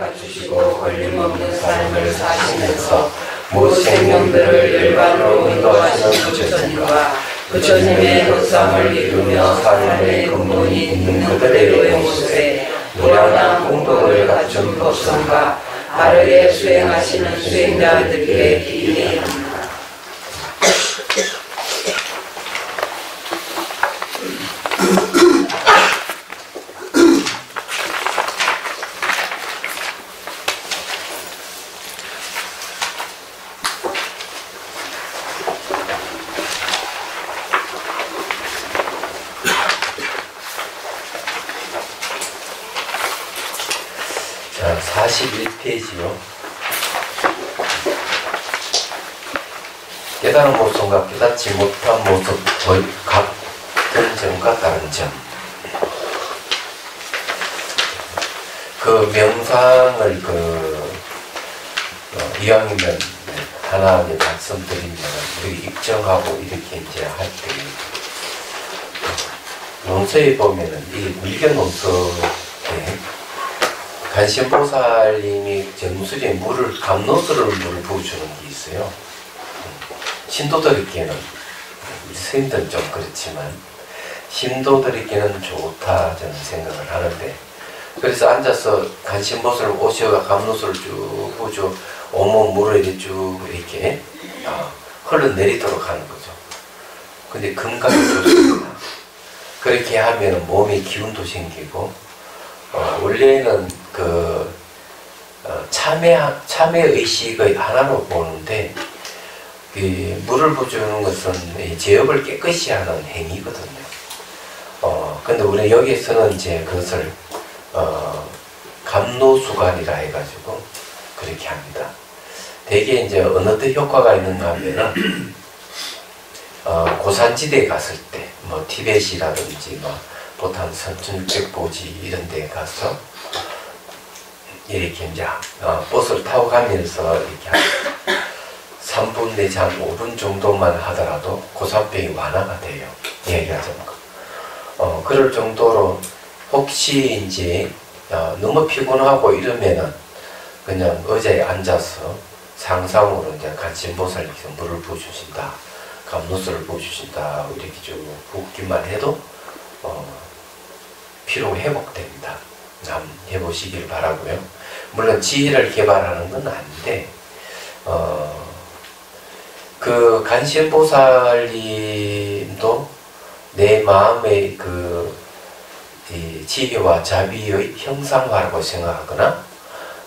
갖추시고 걸림없는 삶을 사시면서 모든 생명들을 일반으로 인도하시는 부처님과 부처님의 덕상을 이루며 삶의 근본이 있는 그들의 모습에 무량한 공덕을 갖춘 법성과 바르게 수행하시는 수행자들에게 기대합니다. 자, 41페이지요. 깨달은 모습과 깨닫지 못한 모습 같은 점과 다른 점. 그 명상을 이왕이면 하나 말씀드리면 우리 입정하고 이렇게 이제 할 때 논서에 보면은 이 밀견 논서에 간신보살님이 정수리에 감로수를 물을 부어주는 게 있어요. 신도들에게는, 스님들은 좀 그렇지만 신도들에게는 좋다 저는 생각을 하는데, 그래서 앉아서 간신보살 오셔가 감로수를 쭉 부어줘 온몸 물을 이렇게 쭉 이렇게 흘러내리도록 하는 거죠. 근데 건강에 좋습니다. 그렇게 하면 몸에 기운도 생기고, 원래는 참회 의식의 하나로 보는데, 물을 부어주는 것은 제업을 깨끗이 하는 행위거든요. 근데 우리 여기에서는 이제 그것을, 감로수관이라 해가지고, 그렇게 합니다. 대개 이제 어느 때 효과가 있는가 하면은, 고산지대에 갔을 때, 티벳이라든지, 보탄 3600보지 이런 데 가서, 이렇게 이제, 버스를 타고 가면서 이렇게 3분 내지 한 5분 정도만 하더라도 고산병이 완화가 돼요. 얘기하자면. 그럴 정도로 혹시 이제, 너무 피곤하고 이러면은 그냥 의자에 앉아서 상상으로 이제 간신보살님께서 물을 부어주신다, 감로수를 부어주신다, 이렇게 쭉 붓기만 해도, 피로 회복됩니다. 한번 해보시길 바라고요. 물론 지혜를 개발하는 건 아닌데, 그 간신보살님도 내 마음의 이 지혜와 자비의 형상화라고 생각하거나,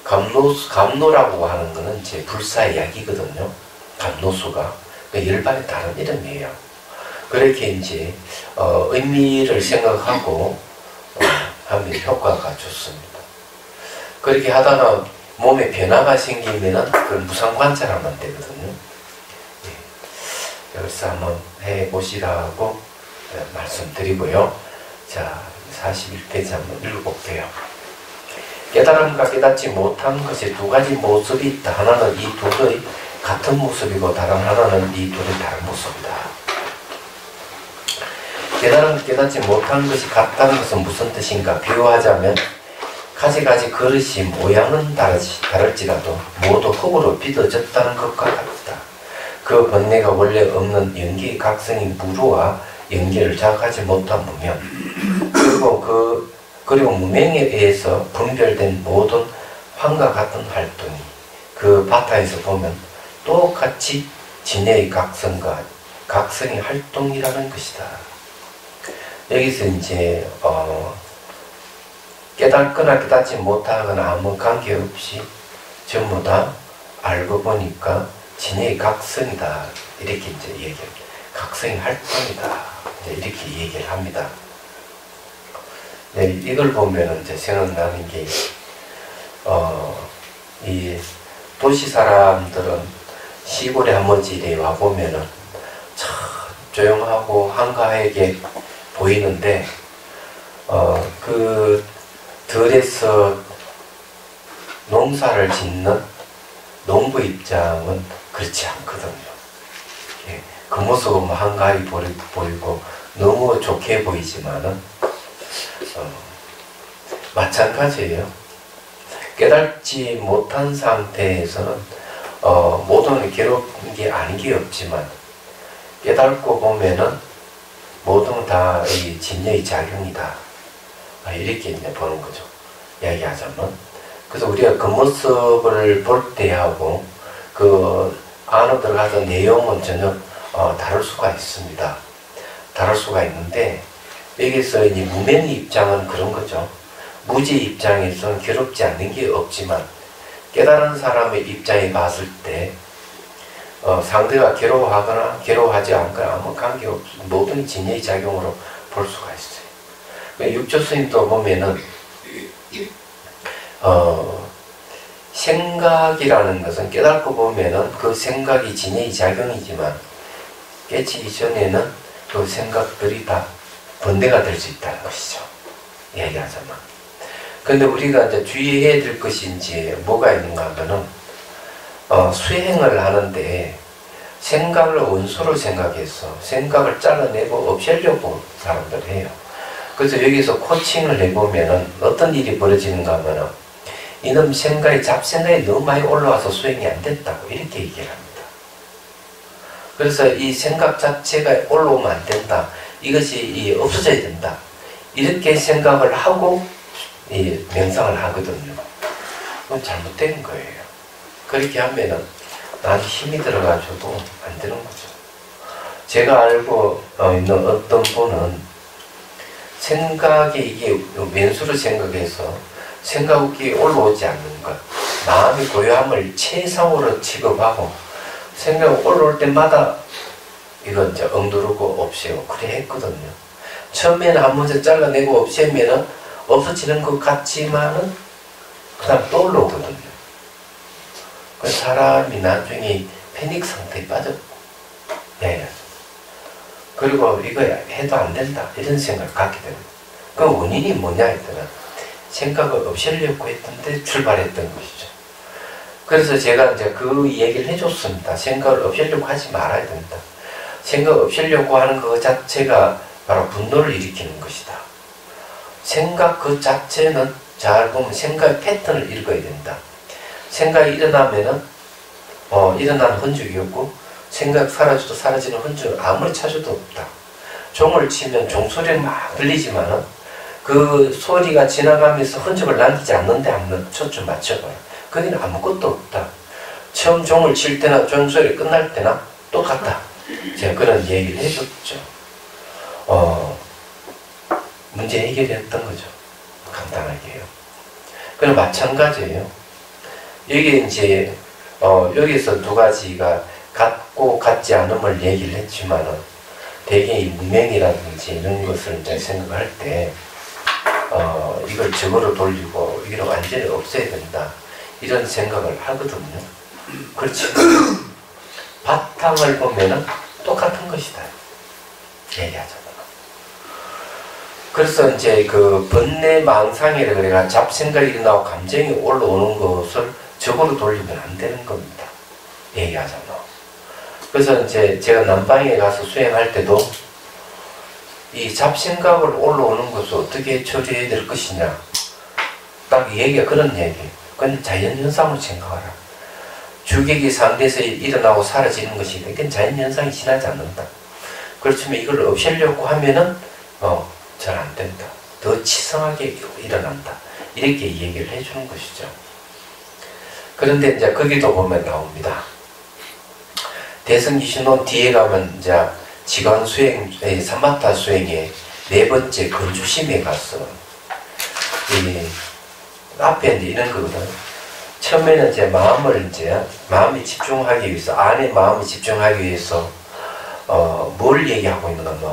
감로라고 하는 것은 제 불사의 약이거든요. 감로수가. 열반의 다른 이름이에요. 그렇게 이제, 의미를 생각하고, 하면 효과가 좋습니다. 그렇게 하다가 몸에 변화가 생기면은 그걸 무상관찰하면 되거든요. 그래서 한번 해보시라고 말씀드리고요. 자, 41페이지 한번 읽어볼게요. 깨달음과 깨닫지 못한 것이 두 가지 모습이 있다. 하나는 이 둘의 같은 모습이고, 다른 하나는 이 둘의 다른 모습이다. 깨달음 깨닫지 못한 것이 같다는 것은 무슨 뜻인가? 비유하자면 가지가지 그릇이 모양은 다를지라도 모두 흙으로 빚어졌다는 것과 같다. 그 번뇌가 원래 없는 연기의 각성이 무루와 연기를 자각하지 못한 무명, 그리고 무명에 의해서 분별된 모든 환과 같은 활동이 그 바타에서 보면 똑같이 진해의 각성과 각성의 활동이라는 것이다. 여기서 이제 깨닫거나 깨닫지 못하거나 아무 관계없이 전부 다 알고 보니까 진해의 각성이다, 이렇게 이제 얘기합니다. 각성의 활동이다, 이렇게 얘기를 합니다. 네, 이걸 보면은 이제 생각나는 게, 이 도시 사람들은 시골의 한머지에 와 보면은 참 조용하고 한가하게 보이는데, 그 들에서 농사를 짓는 농부 입장은 그렇지 않거든요. 예, 그 모습은 한가하게 보이고 너무 좋게 보이지만은, 마찬가지예요. 깨닫지 못한 상태에서는 모든 괴로운 게 아닌 게 없지만 깨닫고 보면은 모든 다 이 진여의 작용이다. 이렇게 이제 보는 거죠. 이야기하자면. 그래서 우리가 그 모습을 볼 때하고 그 안으로 들어가서 내용은 전혀 다를 수가 있습니다. 다를 수가 있는데 여기서 이제 무명의 입장은 그런 거죠. 무지 입장에서는 괴롭지 않는 게 없지만 깨달은 사람의 입장에 봤을 때 상대가 괴로워하거나 괴로워하지 않거나 아무 관계없이 모든 진여의 작용으로 볼 수가 있어요. 육조 스님도 보면은 생각이라는 것은 깨닫고 보면은 그 생각이 진여의 작용이지만 깨치기 전에는 그 생각들이 다 번뇌가 될 수 있다는 것이죠. 얘기하자면. 근데 우리가 이제 주의해야 될 것이 이제 뭐가 있는가 하면은 수행을 하는데 생각을 원소로 생각해서 생각을 잘라내고 없애려고 사람들 해요. 그래서 여기서 코칭을 해보면은 어떤 일이 벌어지는가 하면은 이놈 생각이 잡생각이 너무 많이 올라와서 수행이 안 됐다고 이렇게 얘기를 합니다. 그래서 이 생각 자체가 올라오면 안 된다. 이것이 없어져야 된다. 이렇게 생각을 하고 이 명상을 하거든요. 그건 잘못된 거예요. 그렇게 하면은 나한테 힘이 들어가지고 안 되는 거죠. 제가 알고 있는 어떤 분은 생각이 이게 왼수로 생각해서 생각이 올라오지 않는 것, 마음의 고요함을 최상으로 취급하고 생각이 올라올 때마다 이건 이제 엉두르고 없애고 그래 했거든요. 처음에는 한 문제 잘라내고 없애면은 없어지는 것 같지만은 그 다음 또 올라오거든요. 그 사람이 나중에 패닉 상태에 빠졌고, 네. 그리고 이거 해도 안 된다 이런 생각을 갖게 됩니다. 그 원인이 뭐냐 했더니 생각을 없애려고 했던데 출발했던 것이죠. 그래서 제가 이제 그 얘기를 해줬습니다. 생각을 없애려고 하지 말아야 된다. 생각 없애려고 하는 것 자체가 바로 분노를 일으키는 것이다. 생각 그 자체는 잘 보면 생각의 패턴을 읽어야 된다. 생각이 일어나면은 일어나는 흔적이 없고 생각 사라져도 사라지는 흔적을 아무리 찾아도 없다. 종을 치면 종소리가 막 들리지만은 그 소리가 지나가면서 흔적을 남기지 않는데 한번 초점 맞춰봐요. 거기는 아무것도 없다. 처음 종을 칠 때나 종소리 끝날 때나 똑같다. 제가 그런 얘기를 해줬죠. 문제 해결했던 거죠. 간단하게요. 그럼 마찬가지예요. 여기 이제 여기서 두 가지가 같고 같지 않음을 얘기를 했지만은 대개 이 무명이라든지 이런 것을 이제 생각할 때 이걸 적으로 돌리고 이걸 완전히 없애야 된다 이런 생각을 하거든요. 그렇지만 바탕을 보면은 똑같은 것이다 얘기하잖아요. 그래서 이제 그 번뇌 망상이라 그래가 잡생각이 일어나고 감정이 올라오는 것을 적으로 돌리면 안 되는 겁니다. 얘기하잖아. 그래서 이제 제가 남방에 가서 수행할 때도 이 잡생각을 올라오는 것을 어떻게 처리해야 될 것이냐. 딱 얘기가 그런 얘기. 그건 자연현상으로 생각하라. 주객이 상대에서 일어나고 사라지는 것이니까 이건 자연현상이 지나지 않는다. 그렇지만 이걸 없애려고 하면은 잘 안 된다. 더 치성하게 일어난다. 이렇게 얘기를 해주는 것이죠. 그런데 이제 거기도 보면 나옵니다. 대승기신론 뒤에 가면 이제 지관 수행, 삼마타 수행의 네 번째 건주심에 가서 앞에 이제 이런 거거든. 처음에는 이제 마음에 집중하기 위해서, 안에 마음을 집중하기 위해서 뭘 얘기하고 있는가 하면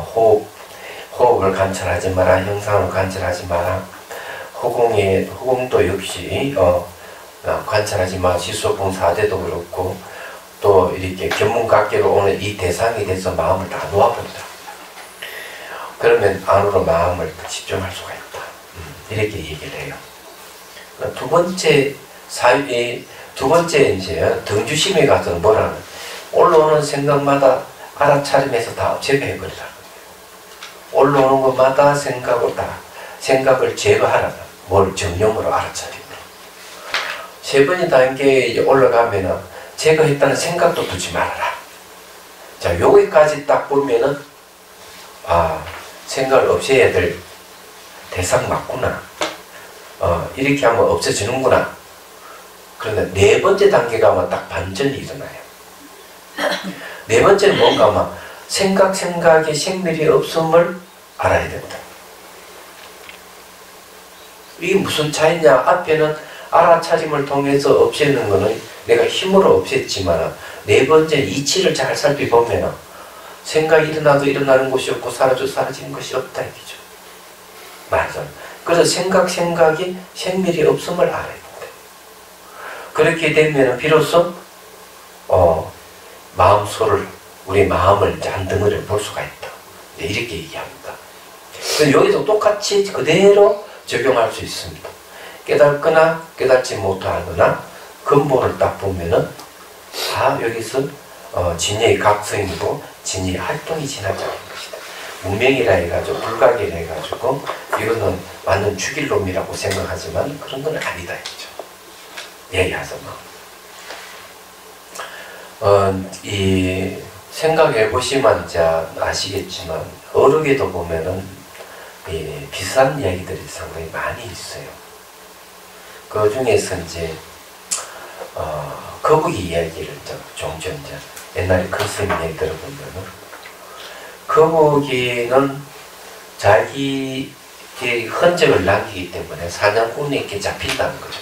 호흡을 관찰하지 마라, 형상을 관찰하지 마라, 호공도 역시 관찰하지 마, 시소봉 4대도 그렇고 또 이렇게 견문각계로 오는 이 대상에 대해서 마음을 다 놓아버리라. 그러면 안으로 마음을 집중할 수가 있다. 이렇게 얘기를 해요. 두 번째 이제 등주심에 가서 뭐라는 올라오는 생각마다 알아차림해서 다 제거해버리라. 올라오는 것마다 생각을 제거하라. 뭘 정념으로 알아차리고. 세 번째 단계에 이제 올라가면은 제가 했다는 생각도 두지 말아라. 자, 여기까지 딱 보면은 아, 생각을 없애야 될 대상 맞구나. 이렇게 하면 없어지는구나. 그런데 네 번째 단계가 아마 딱 반전이 일어나요. 네 번째는 뭔가 아마 생각에 생멸이 없음을 알아야 된다. 이게 무슨 차이냐? 앞에는 알아차림을 통해서 없애는 거는 내가 힘으로 없앴지만 네 번째 이치를 잘 살펴보면 생각이 일어나도 일어나는 것이 없고 사라져도 사라지는 것이 없다 이거죠. 맞아. 그래서 생각이 생멸이 없음을 알아야 된다. 그렇게 되면 비로소 마음소를 우리 마음을 잔등을 볼 수가 있다. 이렇게 얘기합니다. 그래서 여기서 똑같이 그대로 적용할 수 있습니다. 깨닫거나 깨닫지 못하거나 근본을 딱 보면은 다 여기서 진여의 각성이고 진여의 활동이 지나지 않은 것이다. 무명이라 해가지고 불각이라 해가지고 이거는 완전 죽일 놈이라고 생각하지만 그런 건 아니다 이죠. 얘기하자면 이 생각해 보시면 이제 아시겠지만 어록에도 보면은 이 비슷한 이야기들이 상당히 많이 있어요. 그 중에서 이제 거북이 이야기를 종종 이제 옛날에 큰 스님 얘기 들어보면은 거북이는 자기 흔적을 남기기 때문에 사냥꾼에게 잡힌다는 거죠.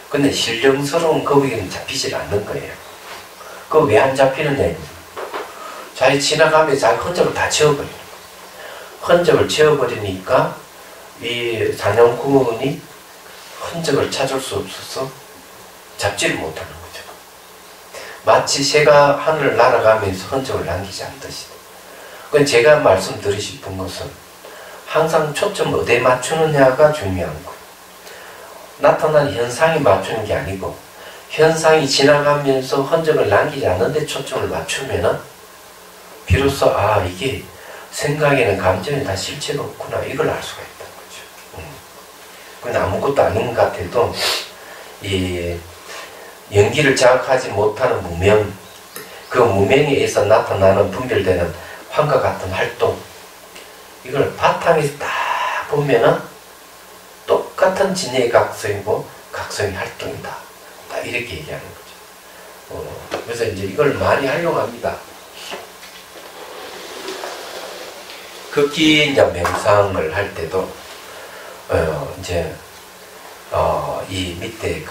근데 신령스러운 거북이는 잡히질 않는 거예요. 그거 왜 안 잡히느냐? 자기 지나가면 자기 흔적을 다 지워버려요. 흔적을 지워버리니까 이 사냥꾼이 흔적을 찾을 수 없어서 잡지를 못하는 거죠. 마치 새가 하늘을 날아가면서 흔적을 남기지 않듯이. 그건 제가 말씀드리고 싶은 것은 항상 초점 어디에 맞추느냐가 중요한 거예요. 나타난 현상이 맞추는 게 아니고 현상이 지나가면서 흔적을 남기지 않는데 초점을 맞추면은 비로소 아 이게 생각에는 감정에 다 실체가 없구나 이걸 알 수가 있다는 거죠. 근데 아무것도 아닌 것 같아도 이 연기를 자극하지 못하는 무명, 그 무명에 의해서 나타나는 분별되는 환과 같은 활동, 이걸 바탕에서 딱 보면은 똑같은 진여의 각성이고 각성의 활동이다. 딱 이렇게 얘기하는 거죠. 그래서 이제 이걸 많이 활용합니다. 극기 이제 명상을 할 때도 이제 이 밑에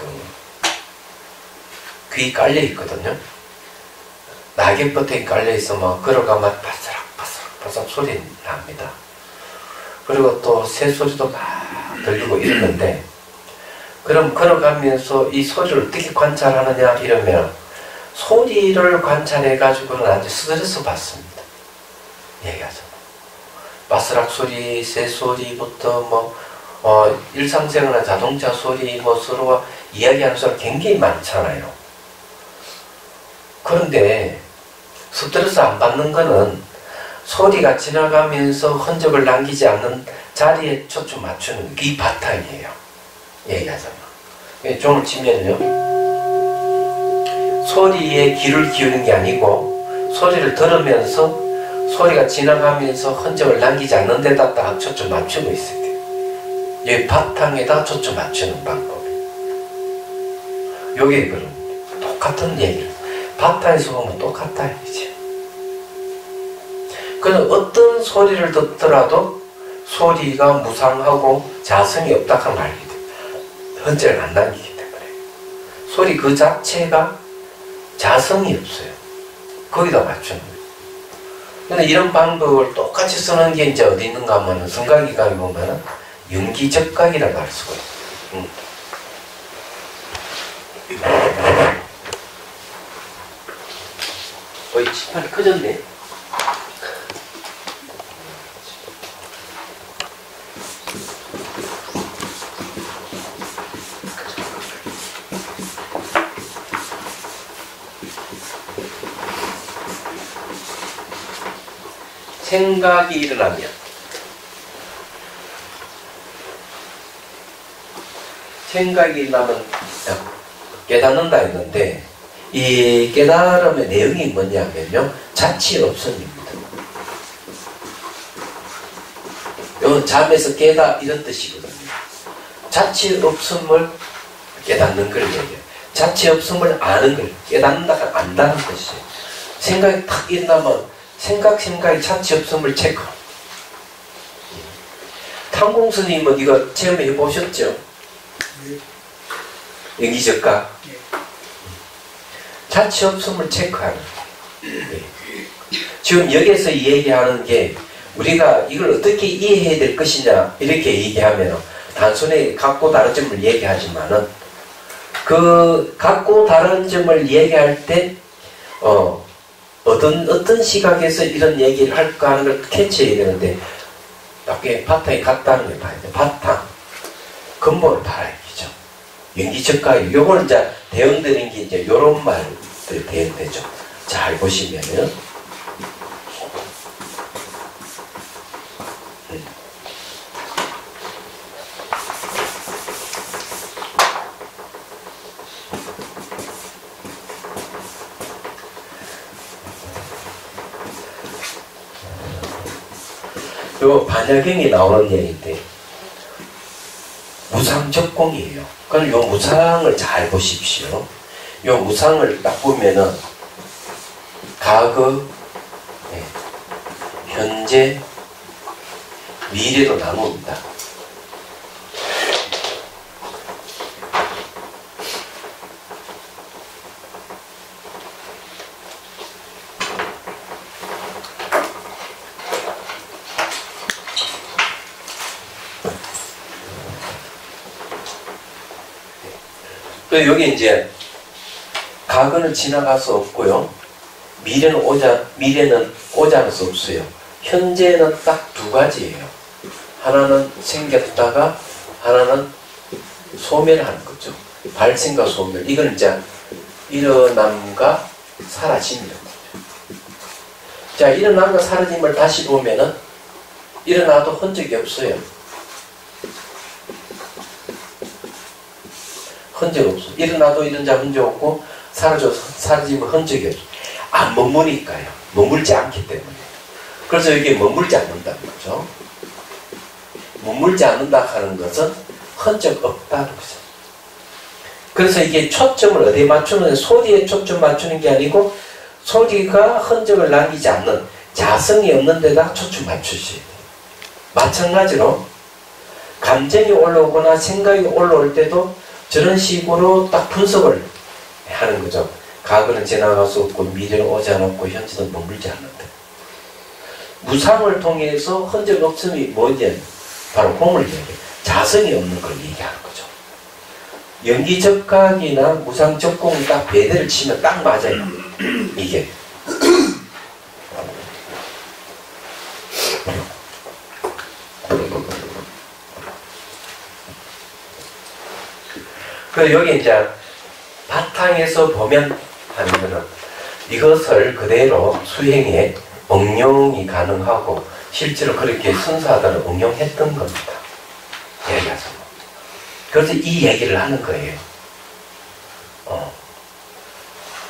귀 깔려 있거든요. 낙엽버튼이 깔려 있으면 걸어가면 바스락 소리 납니다. 그리고 또 새 소리도 막 들리고 이러는데, 그럼 걸어가면서 이 소리를 어떻게 관찰하느냐 이러면 소리를 관찰해 가지고는 아주 스트레스 받습니다. 얘기하죠. 바스락 소리, 새 소리부터 일상생활 자동차 소리, 서로 이야기하는 소리 굉장히 많잖아요. 그런데 스트레스 안 받는 거는 소리가 지나가면서 흔적을 남기지 않는 자리에 초점 맞추는 이 바탕이에요. 얘기하자면. 종을 치면요. 소리에 귀를 기울이는 게 아니고 소리를 들으면서 소리가 지나가면서 흔적을 남기지 않는 데다 딱 초점 맞추고 있어야 돼요. 여기 바탕에다 초점 맞추는 방법이에요. 요게 그럼 똑같은 얘기를. 바탕에서 보면 똑같다 이거지. 그는 어떤 소리를 듣더라도 소리가 무상하고 자성이 없다 하는 걸 알게 돼요. 흔적을 안 남기기 때문에. 소리 그 자체가 자성이 없어요. 거기다 맞추는 거예요. 근데 이런 방법을 똑같이 쓰는 게 이제 어디 있는가 하면 성각이감에 보면 윤기적각이라고 할 수가 있어요. 칠판이 커졌네. 생각이 일어나면 생각이 나면 깨닫는다 했는데 이 깨달음의 내용이 뭐냐면요, 자치 없음입니다. 요 잠에서 깨다 이런 뜻이거든요. 자치 없음을 깨닫는 걸 얘기해요. 자치 없음을 아는 걸 깨닫는다가 안다는 뜻이에요. 생각이 탁 일어나면 생각이 자치 없음을 체크. 탐공 스님은 이거 체험해 보셨죠? 연기적가 자치 없음을 체크하는. 지금 여기서 얘기하는 게 우리가 이걸 어떻게 이해해야 될 것이냐 이렇게 얘기하면 단순히 같고 다른 점을 얘기하지만은 그 같고 다른 점을 얘기할 때 어떤 시각에서 이런 얘기를 할까 하는 걸 캐치해야 되는데 나중에 바탕이 같다는 걸 봐야 돼. 바탕 근본을 봐야겠죠. 연기적가 요거는 이제 대응되는 게 이제 요런 말들 대응되죠. 잘 보시면은 요 반야경이 나오는 얘기인데 무상적공이에요. 그럼 요 무상을 잘 보십시오. 요 무상을 딱 보면은 과거, 현재, 미래로 나눕니다. 여기 이제 과거는 지나갈 수 없고요. 미래는 오지 않을 수 없어요. 현재는 딱 두 가지예요. 하나는 생겼다가 하나는 소멸하는 거죠. 발생과 소멸. 이건 이제 일어남과 사라짐이라고 하죠. 자, 일어남과 사라짐을 다시 보면은 일어나도 흔적이 없어요. 흔적 없어. 일어나도 일어나 흔적 없고 사라지면 흔적이 없어. 안 머무니까요. 머물지 않기 때문에. 그래서 여기 머물지 않는다는 거죠. 머물지 않는다 하는 것은 흔적 없다는 거죠. 그래서 이게 초점을 어디에 맞추는, 소리에 초점 맞추는 게 아니고 소리가 흔적을 남기지 않는 자성이 없는 데다 초점 맞추셔야 돼요. 마찬가지로 감정이 올라오거나 생각이 올라올 때도 저런 식으로 딱 분석을 하는 거죠. 과거는 지나갈 수 없고 미래는 오지 않았고 현재는 머물지 않는다. 무상을 통해서 흔적 없음이 뭐냐? 바로 공을 얘기해요. 자성이 없는 걸 얘기하는 거죠. 연기적각이나 무상적공이 딱 배대를 치면 딱 맞아요. 이게. 그 여기 이제 바탕에서 보면 하는 거는 이것을 그대로 수행에 응용이 가능하고 실제로 그렇게 순사들을 응용했던 겁니다. 얘기하죠. 그래서 이 얘기를 하는 거예요.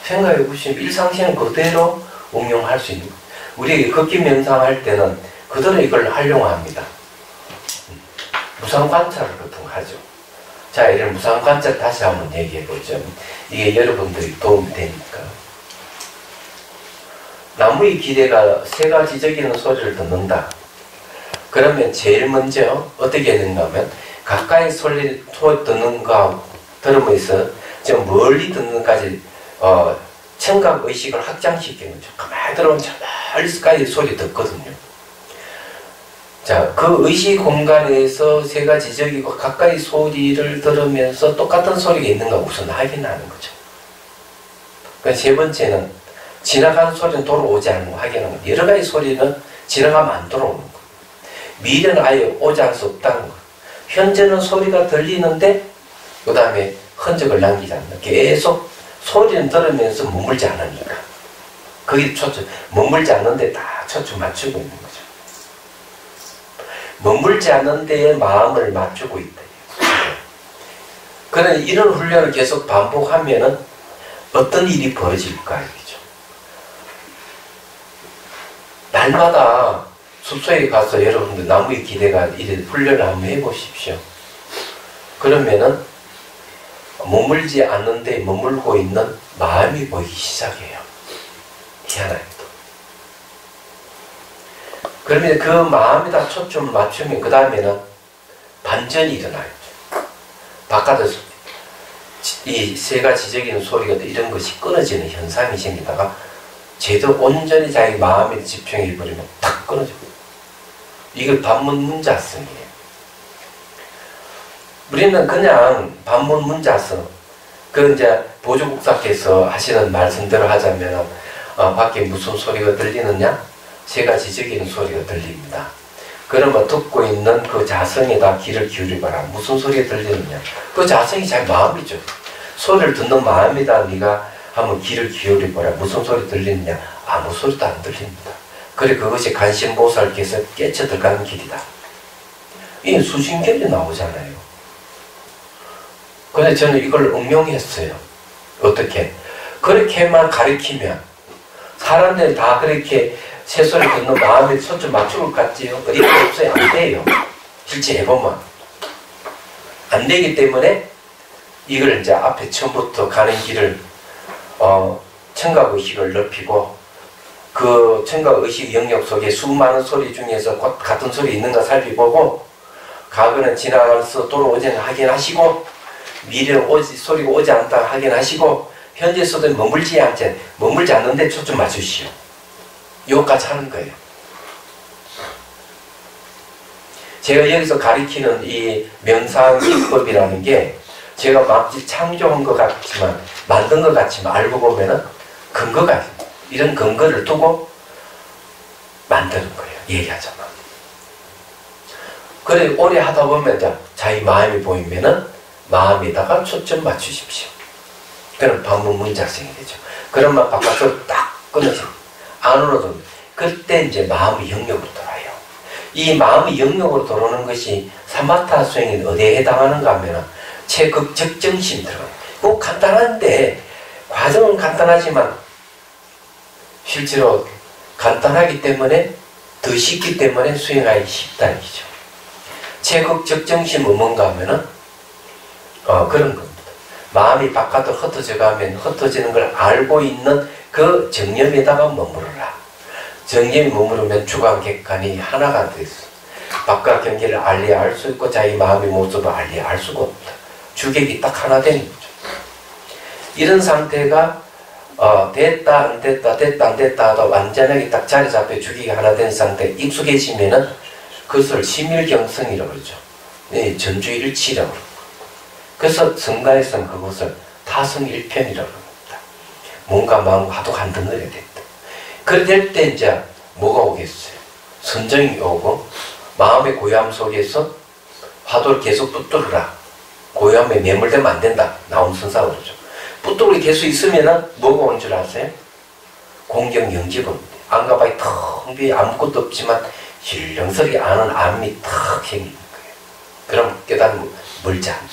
생각해 보시면 일상시는 그대로 응용할 수 있는 거예요. 우리 걷기 명상할 때는 그대로 이걸 활용합니다. 무상관찰을 보통 하죠. 자, 이런 무상관찰 다시 한번 얘기해보죠. 이게 여러분들이 도움이 되니까. 나무의 기대가 세 가지적인 소리를 듣는다. 그러면 제일 먼저 어떻게 되는가 하면 가까이 소리 듣는 거 들으면서 좀 멀리 듣는 까지 청각 의식을 확장시키는 거죠. 가만히 들어오면 저 멀리까지 소리 듣거든요. 자, 그 의식 공간에서 세 가지적이고 가까이 소리를 들으면서 똑같은 소리가 있는가 우선 확인하는 거죠. 그러니까 세 번째는 지나가는 소리는 돌아오지 않는 거 확인하는 거. 여러 가지 소리는 지나가면 안 돌아오는 거. 미래는 아예 오지 않을 수 없다는 거. 현재는 소리가 들리는데 그 다음에 흔적을 남기지 않는 거. 계속 소리는 들으면서 머물지 않으니까. 거기 초점, 머물지 않는데 다 초점 맞추고 있는 거죠. 머물지 않는 데에 마음을 맞추고 있다. 그러니 이런 훈련을 계속 반복하면은 어떤 일이 벌어질까 이죠. 날마다 숲속에 가서 여러분들 나무의 기대가 이래 훈련을 한번 해보십시오. 그러면은 머물지 않는데 머물고 있는 마음이 보이기 시작해요. 희한하게도. 그러면 그 마음에다 초점을 맞추면 그 다음에는 반전이 일어나요. 바깥에서 이 새가 지저귀는 소리가 이런 것이 끊어지는 현상이 생기다가 제대로 온전히 자기 마음에 집중해버리면 탁 끊어져요. 이걸 반문문자성이에요. 우리는 그냥 반문문자성, 그 이제 보조국사께서 하시는 말씀대로 하자면 밖에 무슨 소리가 들리느냐? 새가 지저귀는 소리가 들립니다. 그러면 듣고 있는 그 자성에다 귀를 기울여봐라. 무슨 소리가 들리느냐? 그 자성이 자기 마음이죠. 소리를 듣는 마음에다 네가 한번 귀를 기울여봐라. 무슨 소리 들리느냐? 아무 소리도 안 들립니다. 그래 그것이 간신보살께서 깨쳐 들어가는 길이다. 이 수신결이 나오잖아요. 근데 저는 이걸 응용했어요. 어떻게? 그렇게만 가르치면 사람들이 다 그렇게 새소리 듣는 마음에 초점 맞출 것 같지요? 어디가 없어요. 안 돼요. 실제 해보면. 안 되기 때문에 이걸 이제 앞에 처음부터 가는 길을 청각의식을 넓히고 그 청각의식 영역 속에 수많은 소리 중에서 곧 같은 소리 있는가 살펴보고 과거는 지나가면서 돌아오지는 확인하시고 미래는 소리가 오지 않다 확인하시고 현재 속에 머물지 않는데 초점 맞추시오. 요까지 하는 거예요. 제가 여기서 가리키는 이 명상기법이라는 게 제가 막 창조한 것 같지만 만든 것 같지만 알고 보면은 근거가 있습니다. 이런 근거를 두고 만드는 거예요. 얘기하자면. 그래 오래 하다 보면 이제 자기 마음이 보이면은 마음에다가 초점 맞추십시오. 그럼 반문문자성이 되죠. 그러면 바깥으로 딱 끊어져. 안으로도 그때 이제 마음의 영역으로 돌아요. 이 마음의 영역으로 돌아오는 것이 사마타 수행이 어디에 해당하는가 하면 최극적정심이 들어가요. 꼭 간단한데 과정은 간단하지만 실제로 간단하기 때문에 더 쉽기 때문에 수행하기 쉽다는 얘기죠. 최극적정심은 뭔가 하면은 그런 겁니다. 마음이 바깥으로 흩어져 가면 흩어지는 걸 알고 있는 그 정념에다가 머무르라. 정념이 머무르면 주관 객관이 하나가 됐어. 바깥 경계를 알리 알 수 있고 자기 마음의 모습을 알리 알 수가 없다. 주객이 딱 하나 되는 거죠. 이런 상태가 됐다 안 됐다 됐다 안 됐다 하다 완전하게 딱 자리 잡혀 주객이 하나 된 상태에 익숙해지면은 그것을 심일경성이라고 그러죠. 네, 전주일치라고 그러고. 그래서 성가에서는 그것을 타성일편이라고 합니다. 몸과 마음과 하도 한 덩어리가 됐다. 그래 될 때 이제 뭐가 오겠어요? 선정이 오고 마음의 고요함 속에서 화두를 계속 붙들으라. 고요함에 매몰되면 안 된다. 나온선사가 그러죠. 붙들고 계속 있으면은 뭐가 온 줄 아세요? 공경영지법입니다. 안과 밖에 텅 비어 아무것도 없지만 실령설이 아는 암이 탁 생기는 거예요. 그럼 깨달음 멀지 않다.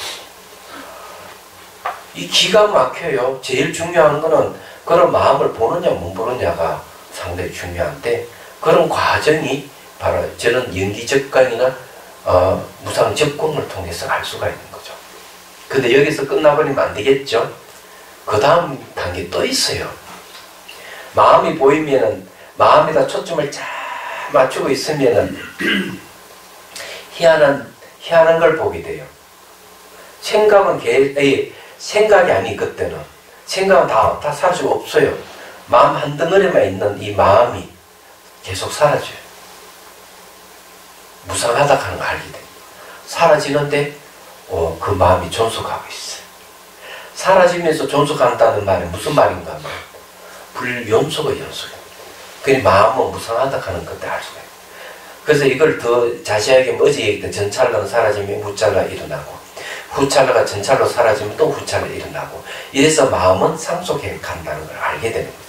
이 기가 막혀요. 제일 중요한 거는 그런 마음을 보느냐 못 보느냐가 상당히 중요한데 그런 과정이 바로 저는 연기적관이나 무상적공을 통해서 알 수가 있는 거죠. 근데 여기서 끝나버리면 안 되겠죠. 그 다음 단계 또 있어요. 마음이 보이면은 마음에다 초점을 잘 맞추고 있으면은 희한한 걸 보게 돼요. 생각이 아니 그때는 생각은 다 사라지고 없어요. 마음 한 덩어리만 있는 이 마음이 계속 사라져요. 무상하다 하는 걸 알게 됩니다. 사라지는데 그 마음이 존속하고 있어요. 사라지면서 존속한다는 말이 무슨 말인가 하면 불연속의 연속입니다. 그러니 마음은 무상하다 하는 것들 알 수가 있어요. 그래서 이걸 더 자세하게 어제 얘기했던 전찰로는 사라지면 후찰로가 일어나고 후찰로가 전찰로 사라지면 또 후찰로 일어나고 이래서 마음은 상속해 간다는 걸 알게 되는 거죠.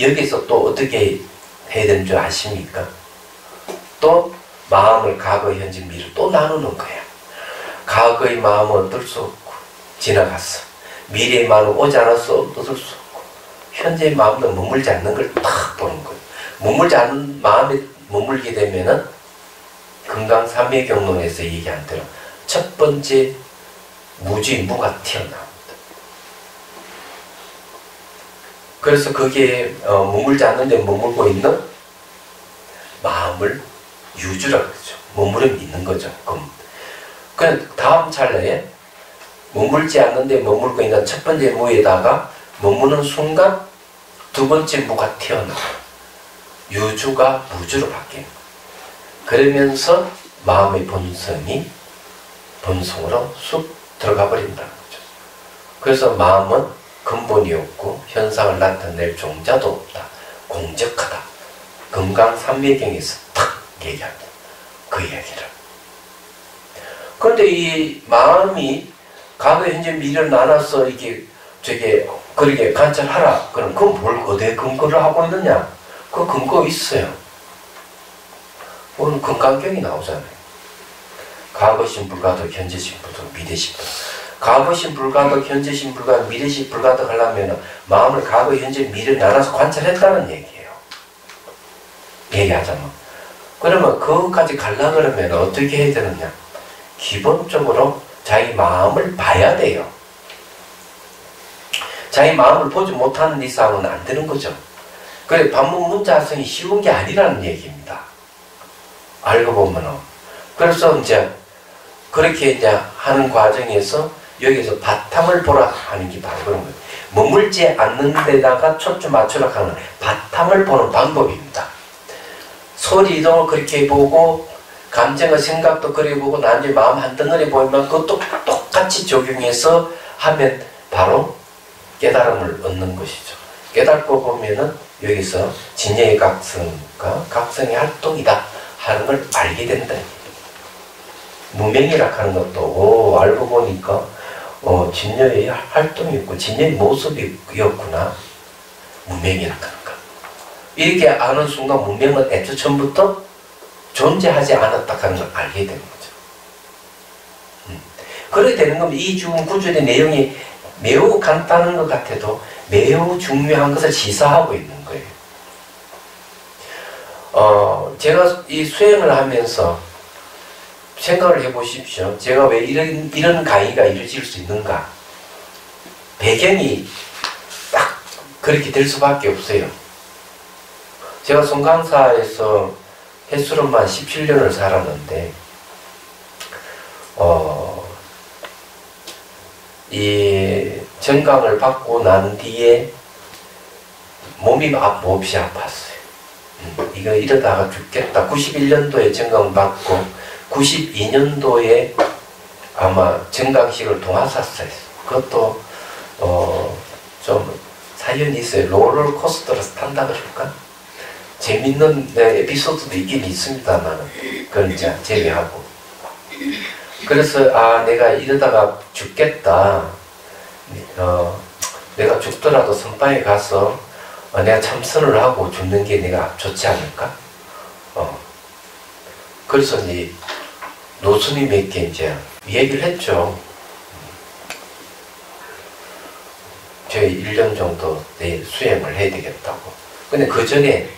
여기서 또 어떻게 해야 되는 줄 아십니까? 또 마음을 과거, 현재, 미래 또 나누는 거야. 과거의 마음은 어떨 수 없고 지나갔어. 미래의 마음은 오지 않았어 얻을 수 없고 현재의 마음도 머물지 않는 걸 딱 보는 거예요. 머물지 않는 마음에 머물게 되면은 금강삼昧경론에서 얘기한 대로 첫 번째 무지 무가 튀어나옵니다. 그래서 거기에 머물지 않는데 머물고 있는 마음을 유주라 그러죠. 머무름이 있는 거죠. 그 다음 찰나에 머물지 않는데 머물고 있는 첫 번째 무에다가 머무는 순간 두 번째 무가 튀어나와요. 유주가 무주로 바뀌는 거예요. 그러면서 마음의 본성으로 쑥 들어가 버린다는 거죠. 그래서 마음은 근본이 없고 현상을 나타낼 종자도 없다. 공적하다. 금강삼昧경에서 탁 얘기합니다. 그 이야기를. 그런데 이 마음이 과거, 현재, 미래를 나눠서 그렇게 관찰하라. 그럼 그건 뭘 어디에 근거를 하고 있느냐? 그 근거 있어요. 오늘 금강경이 나오잖아요. 과거신 불가득, 현재신 불가득, 미래신 불가득. 과거신 불가득, 현재신 불가득, 미래신 불가득 하려면 마음을 과거, 현재, 미래를 나눠서 관찰했다는 얘기예요. 얘기하자면. 그러면 그것까지 가려고 그러면 어떻게 해야 되느냐? 기본적으로 자기 마음을 봐야 돼요. 자기 마음을 보지 못하는 이상은 안 되는 거죠. 그래, 반문 문자성이 쉬운 게 아니라는 얘기입니다. 알고 보면은. 그래서 이제 그렇게 이제 하는 과정에서 여기서 바탕을 보라 하는 게 바로 그런 거예요. 머물지 않는 데다가 초점 맞추라 하는 바탕을 보는 방법입니다. 소리도 그렇게 보고 감정과 생각도 그렇게 보고 나중에 마음 한 덩어리 보이면 그것도 똑같이 적용해서 하면 바로 깨달음을 얻는 것이죠. 깨닫고 보면은 여기서 진여의 각성과 각성의 활동이다 하는 걸 알게 된다. 무명이라 하는 것도 알고 보니까 진여의 활동이었고 진여의 모습이었구나. 무명이라 하는 거. 이렇게 아는 순간 무명은 애초 처음부터 존재하지 않았다 하는 걸 알게 되는 거죠. 그렇게 되는 겁니다. 이 죽음 구절의 내용이 매우 간단한 것 같아도 매우 중요한 것을 시사하고 있는 거예요. 제가 이 수행을 하면서 생각을 해보십시오. 제가 왜 이런 강의가 이루어질 수 있는가? 배경이 딱 그렇게 될 수밖에 없어요. 제가 송강사에서 햇수론만 17년을 살았는데 이 정강을 받고 난 뒤에 몸이 몹시 아팠어요. 이거 이러다가 죽겠다. 91년도에 정강 받고 92년도에 아마 정강식을 동화사서 했어요. 그것도 좀 사연이 있어요. 롤러코스터를 탄다 그럴까? 재밌는 에피소드도 있긴 있습니다만 그건 이제 제외하고. 그래서 내가 이러다가 죽겠다. 내가 죽더라도 선방에 가서 내가 참선을 하고 죽는 게 내가 좋지 않을까? 그래서 이제 노스님에게 이제 얘기를 했죠. 제가 1년 정도 내일 수행을 해야 되겠다고. 근데 그 전에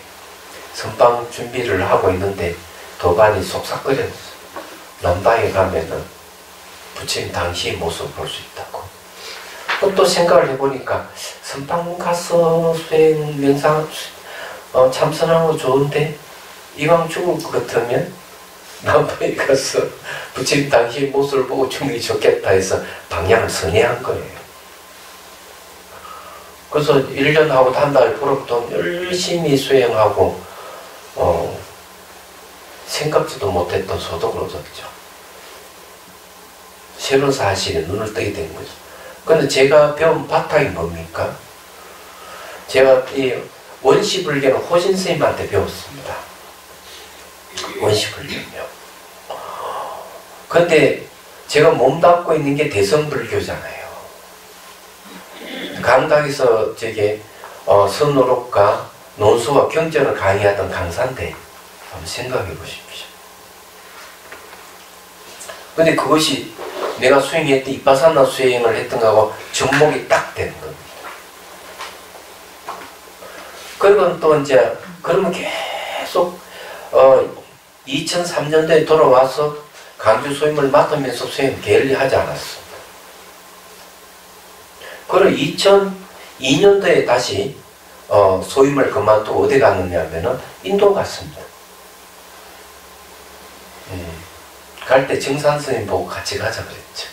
선방 준비를 하고 있는데 도반이 속삭거렸어. 남방에 가면은 부처님 당시의 모습을 볼 수 있다고. 또 생각을 해보니까 선방 가서 수행, 명상, 참선하는 거 좋은데 이왕 죽을 것 같으면 남방에 가서 부처님 당시의 모습을 보고 죽는 게 좋겠다 해서 방향을 선회한 거예요. 그래서 1년하고 한 달 부럽던 열심히 수행하고 생각지도 못했던 소독을 얻었죠. 새로운 사실에 눈을 뜨게 된 거죠. 근데 제가 배운 바탕이 뭡니까? 제가 이 원시불교는 호신스님한테 배웠습니다. 원시불교요. 근데 제가 몸담고 있는 게 대성불교잖아요. 강당에서 선오록과 논수와 경전을 강의하던 강사인데 한번 생각해 보십시오. 근데 그것이 내가 수행했던 이빠사나 수행을 했던 거하고 접목이 딱 되는 겁니다. 그리고 또 이제 그러면 계속 2003년도에 돌아와서 강주 소임을 맡으면서 수행 게을리하지 않았습니다. 그리고 2002년도에 다시 소임을 그만두고 어디 갔느냐면은 인도 갔습니다. 갈 때 정산 스님 보고 같이 가자 그랬죠.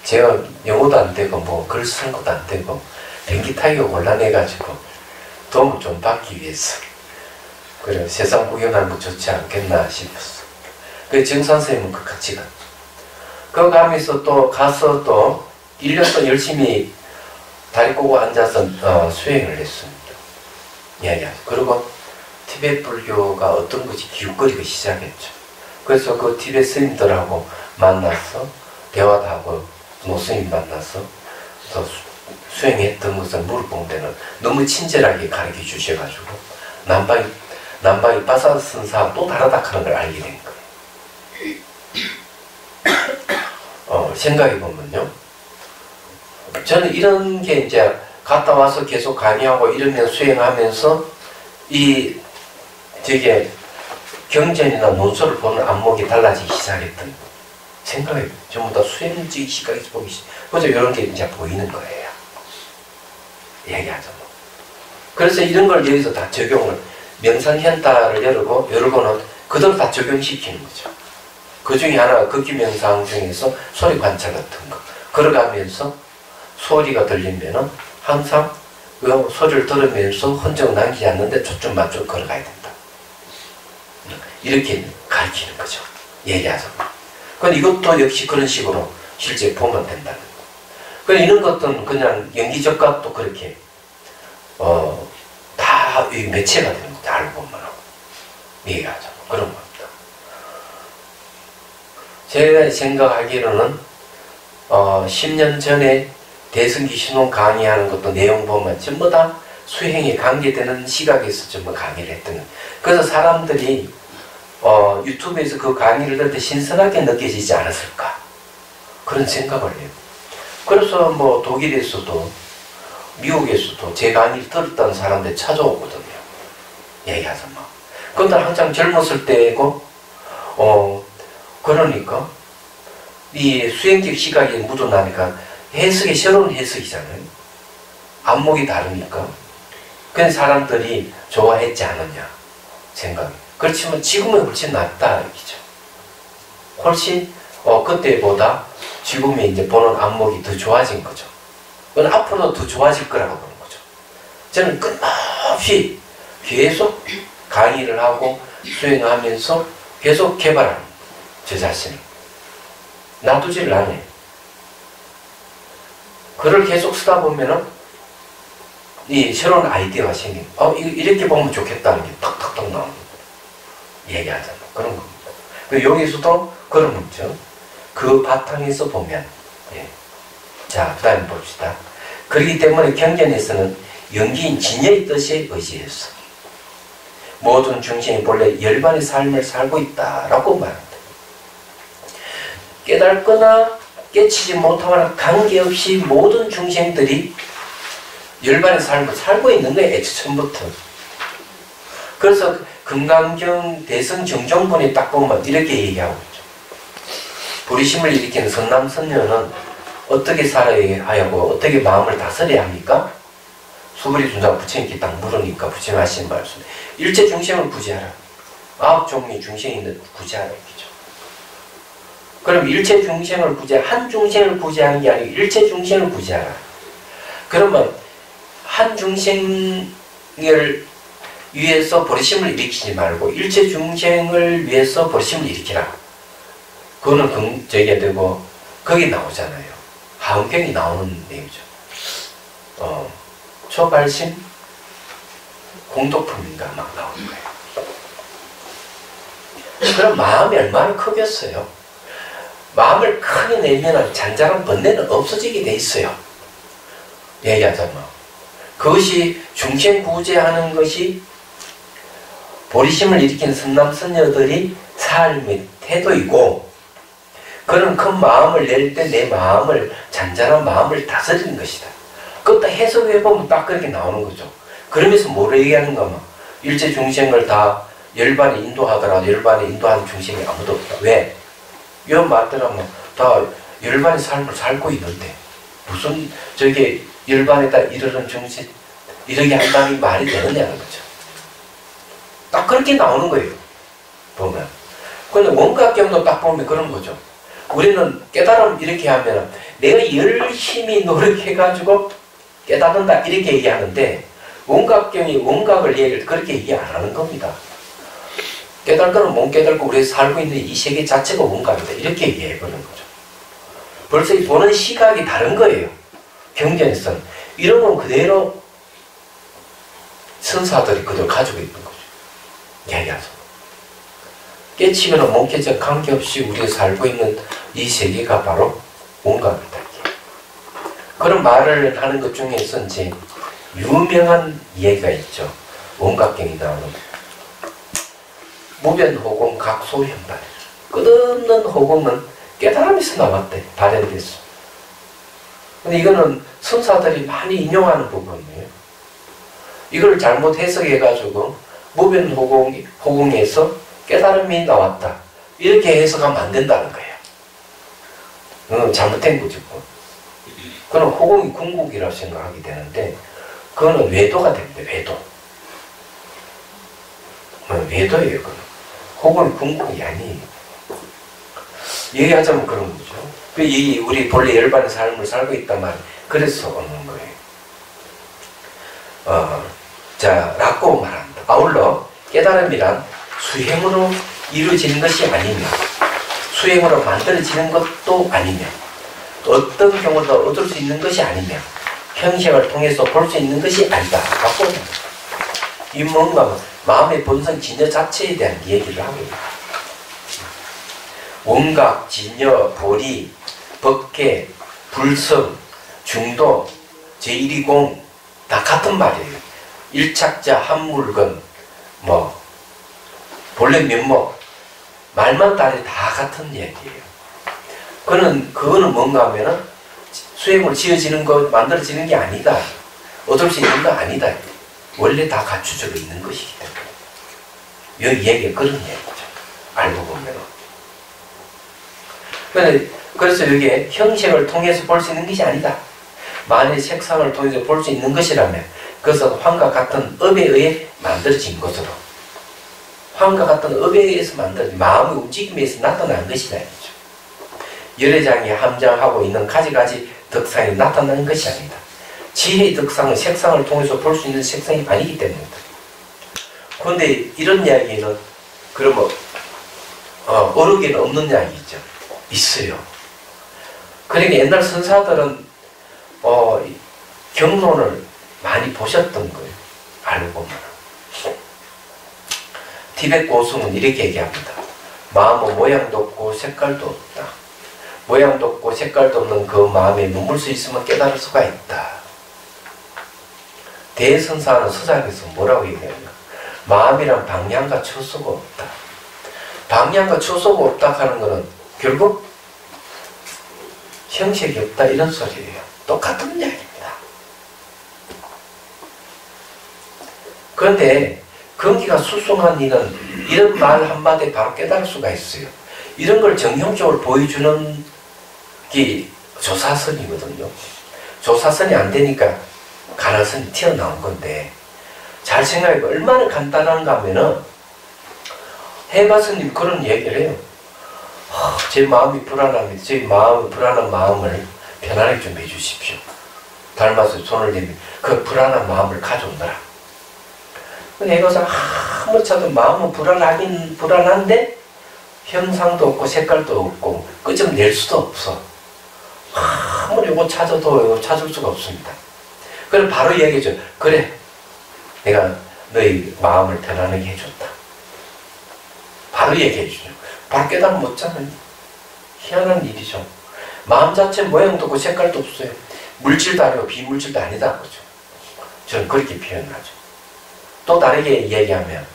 제가 영어도 안 되고 뭐 글 쓰는 것도 안 되고 비행기 타기가 곤란해가지고 도움을 좀 받기 위해서 그래 세상 구경하는 거 좋지 않겠나 싶었어. 그래서 정산 스님은 같이 갔죠. 그 가면서 또 가서 또 1년 동안 열심히 다리 꼬고 앉아서 수행을 했습니다. 그리고 티베트 불교가 어떤 것이 기웃거리기 시작했죠. 그래서 그 티베트 스님들하고 만나서 대화도 하고 노스님 만나서 또 수행했던 것을 물어본 데는 너무 친절하게 가르쳐 주셔가지고 남방이 빠사 선사와 또 다르다 하는 걸 알게 된 거예요. 생각해보면요. 저는 이런 게 이제 갔다 와서 계속 강의하고 이러면 수행하면서 되게 경전이나 논설을 보는 안목이 달라지기 시작했던 생각이 전부 다 수행적 시각에서 보기 시작. 그래서 이런 게 이제 보이는 거예요. 얘기하죠. 그래서 이런 걸 여기서 다 적용을 명상현타를 열고는 그대로 다 적용시키는 거죠. 그 중에 하나가 극기명상 중에서 소리 관찰 같은 거. 걸어가면서 소리가 들리면은 항상 그 소리를 들으면서 흔적 남기지 않는데 초점 맞춰 걸어가야 된다. 이렇게 가르치는 거죠. 얘기하죠. 그건 이것도 역시 그런 식으로 실제 보면 된다는 거. 그럼 이런 것들은 그냥 연기적각도 그렇게 다 매체가 되는 거죠. 알고 보면 얘기하죠. 그런 겁니다. 제가 생각하기로는 10년 전에 대승기 신혼 강의하는 것도 내용 보면 전부 다 수행에 관계되는 시각에서 전부 강의를 했던 거예요. 그래서 사람들이 유튜브에서 그 강의를 들을 때 신선하게 느껴지지 않았을까 그런 생각을 해요. 그래서 뭐 독일에서도 미국에서도 제 강의를 들었다는 사람들이 찾아오거든요. 얘기하자 뭐. 그런데 한창 젊었을 때고 그러니까 이 수행적 시각이 묻어나니까 해석이 새로운 해석이잖아요. 안목이 다르니까. 그런 사람들이 좋아했지 않았냐 생각이. 그렇지만 지금은 훨씬 낫다 이죠. 훨씬 그때보다 지금이 이제 보는 안목이 더 좋아진 거죠. 그건 앞으로 더 좋아질 거라고 보는 거죠. 저는 끊임없이 계속 강의를 하고 수행하면서 계속 개발하는 거예요. 제 자신을 놔두지를 않아요. 글을 계속 쓰다 보면은 이 새로운 아이디어가 생긴. 이렇게 보면 좋겠다는 게 탁탁탁 나오는 거예요. 얘기하잖아. 그런 겁니다. 여기서도 그런 문제. 그 바탕에서 보면, 자, 그 다음에 봅시다. 그렇기 때문에 경전에서는 연기인 진여의 뜻에 의지해서 모든 중생이 본래 열반의 삶을 살고 있다라고 말합니다. 깨닫거나 깨치지 못하거나 관계없이 모든 중생들이 열반의 삶을 살고 있는 거예요. 애초 처음부터. 그래서 금강경 대성 정종본에 딱 보면 이렇게 얘기하고 있죠. 부리심을 일으키는 선남선녀는 어떻게 살아야 하고 어떻게 마음을 다스려야 합니까? 수부리 순자 부처님께 딱 물으니까 부처님 하신 말씀. 일체 중생을 구제하라. 9종류의 중생이 있는 구제하라 얘기죠. 그럼 일체 중생을 한 중생을 구제하는 게 아니고 일체 중생을 구제하라. 그러면 한 중생을 위해서 버리심을 일으키지 말고 일체 중생을 위해서 버리심을 일으키라. 그거는 저게 되고 거기 나오잖아요. 하은경이 나오는 내용이죠. 초발심 공덕품인가 막 나오는 거예요. 그럼 마음이 얼마나 크겠어요. 마음을 크게 내면 잔잔한 번뇌는 없어지게 돼 있어요. 얘기하자면 그것이 중생 구제하는 것이 보리심을 일으킨 선남선녀들이 삶의 태도이고 그런 큰 마음을 낼 때 내 마음을, 잔잔한 마음을 다스리는 것이다. 그것도 해석해보면 딱 그렇게 나오는 거죠. 그러면서 뭐를 얘기하는가 하면 일체 중생을 다 열반에 인도하더라도 열반에 인도하는 중생이 아무도 없다. 왜? 이 말들은 다 열반의 삶을 살고 있는데 무슨 저게 열반에다 이르는 중생 이렇게 한다는 말이 되느냐는 거죠. 딱 그렇게 나오는 거예요. 보면. 근데 원각경도 딱 보면 그런 거죠. 우리는 깨달음 이렇게 하면 내가 열심히 노력해가지고 깨닫는다 이렇게 얘기하는데 원각경이 원각을 얘기를 그렇게 얘기 안 하는 겁니다. 깨달거는 못 깨달고 우리 살고 있는 이 세계 자체가 원각이다 이렇게 얘기해버리는 거죠. 벌써 보는 시각이 다른 거예요. 경전에서는 이런 건 그대로 선사들이 그대로 가지고 있는 거죠. 얘기하죠. 깨치거나 못 깨치거나 관계없이 우리가 살고 있는 이 세계가 바로 원각이다. 그런 말을 하는 것 중에서 이제 유명한 얘기가 있죠. 원각경이 나오는 무변호공 각소현발. 끝없는 호공은 깨달음에서 나왔대. 발현됐어. 근데 이거는 선사들이 많이 인용하는 부분이에요. 이걸 잘못 해석해가지고 무변호공에서 깨달음이 나왔다. 이렇게 해석하면 안 된다는 거예요. 잘못된 거죠. 그건 호공이 궁극이라고 생각하게 되는데 그거는 외도가 됩니다. 외도. 외도예요. 그건. 호공이 궁극이 아니에요. 얘기하자면 그런 거죠. 우리 본래 열반의 삶을 살고 있단 말이에요. 그래서 오는 거예요. 자, 라고 말합니다. 아울러 깨달음이란 수행으로 이루어지는 것이 아니며 수행으로 만들어지는 것도 아니며 어떤 경우도 얻을 수 있는 것이 아니며 형식을 통해서 볼 수 있는 것이 아니다. 라고 합니다. 이 뭔가 마음의 본성 진여 자체에 대한 얘기를 하고 있다. 원각, 진여, 보리, 법계, 불성, 중도, 제1이공 다 같은 말이에요. 일착자, 한물건, 본래 면목 말만 다르게 다 같은 얘기예요. 그거는 뭔가 하면은 수행으로 지어지는 것, 만들어지는 게 아니다. 얻을 수 있는 거 아니다. 원래 다 갖추져 있는 것이기 때문에. 여기 얘기가 그런 얘기죠. 알고 보면은. 그래서 이게 형식을 통해서 볼 수 있는 것이 아니다. 만의 색상을 통해서 볼 수 있는 것이라면 그것은 환과 같은 업에 의해 만들어진 것으로 환과 같은 업에 의해서 만들어진 마음의 움직임에 의해서 나타난 것이다. 열애장이 함장하고 있는 가지가지 덕상이 나타나는 것이 아니다. 지혜의 덕상은 색상을 통해서 볼 수 있는 색상이 아니기 때문이다. 그런데 이런 이야기는 그러면 어르기는 없는 이야기죠. 있어요. 그러니까 옛날 선사들은 경론을 많이 보셨던 거예요. 알고 보면. 티벳 고승은 이렇게 얘기합니다. 마음은 모양도 없고 색깔도 없다. 모양도 없고 색깔도 없는 그 마음에 머물 수 있으면 깨달을 수가 있다. 대선사는 서장에서 뭐라고 얘기하냐. 마음이란 방향과 초소가 없다. 방향과 초소가 없다 하는 것은 결국 형식이 없다 이런 소리예요. 똑같은 이야기입니다. 그런데 근기가 수승한 이는 이런 말 한마디에 바로 깨달을 수가 있어요. 이런 걸 정형적으로 보여주는 게 조사선이거든요. 조사선이 안 되니까 가나선이 튀어나온 건데 잘 생각해봐. 얼마나 간단한가 하면은 해가스님 그런 얘기를 해요. 제 마음이 불안합니다. 제 불안한 마음을 편안하게 좀 해주십시오. 닮아서 손을 내밀 그 불안한 마음을 가져오느라. 근데 해가서 아무리 찾아도 마음은 불안하긴 불안한데 형상도 없고 색깔도 없고 끄점 낼 수도 없어. 아무리 이거 찾아도 찾을 수가 없습니다. 그럼 바로 얘기해줘. 그래, 내가 너희 마음을 편안하게 해줬다. 바로 얘기해주죠. 바로 깨달으면 못잖아요. 희한한 일이죠. 마음 자체 모양도 없고 색깔도 없어요. 물질도 아니고 비물질도 아니다. 그죠? 저는 그렇게 표현하죠. 또 다르게 얘기하면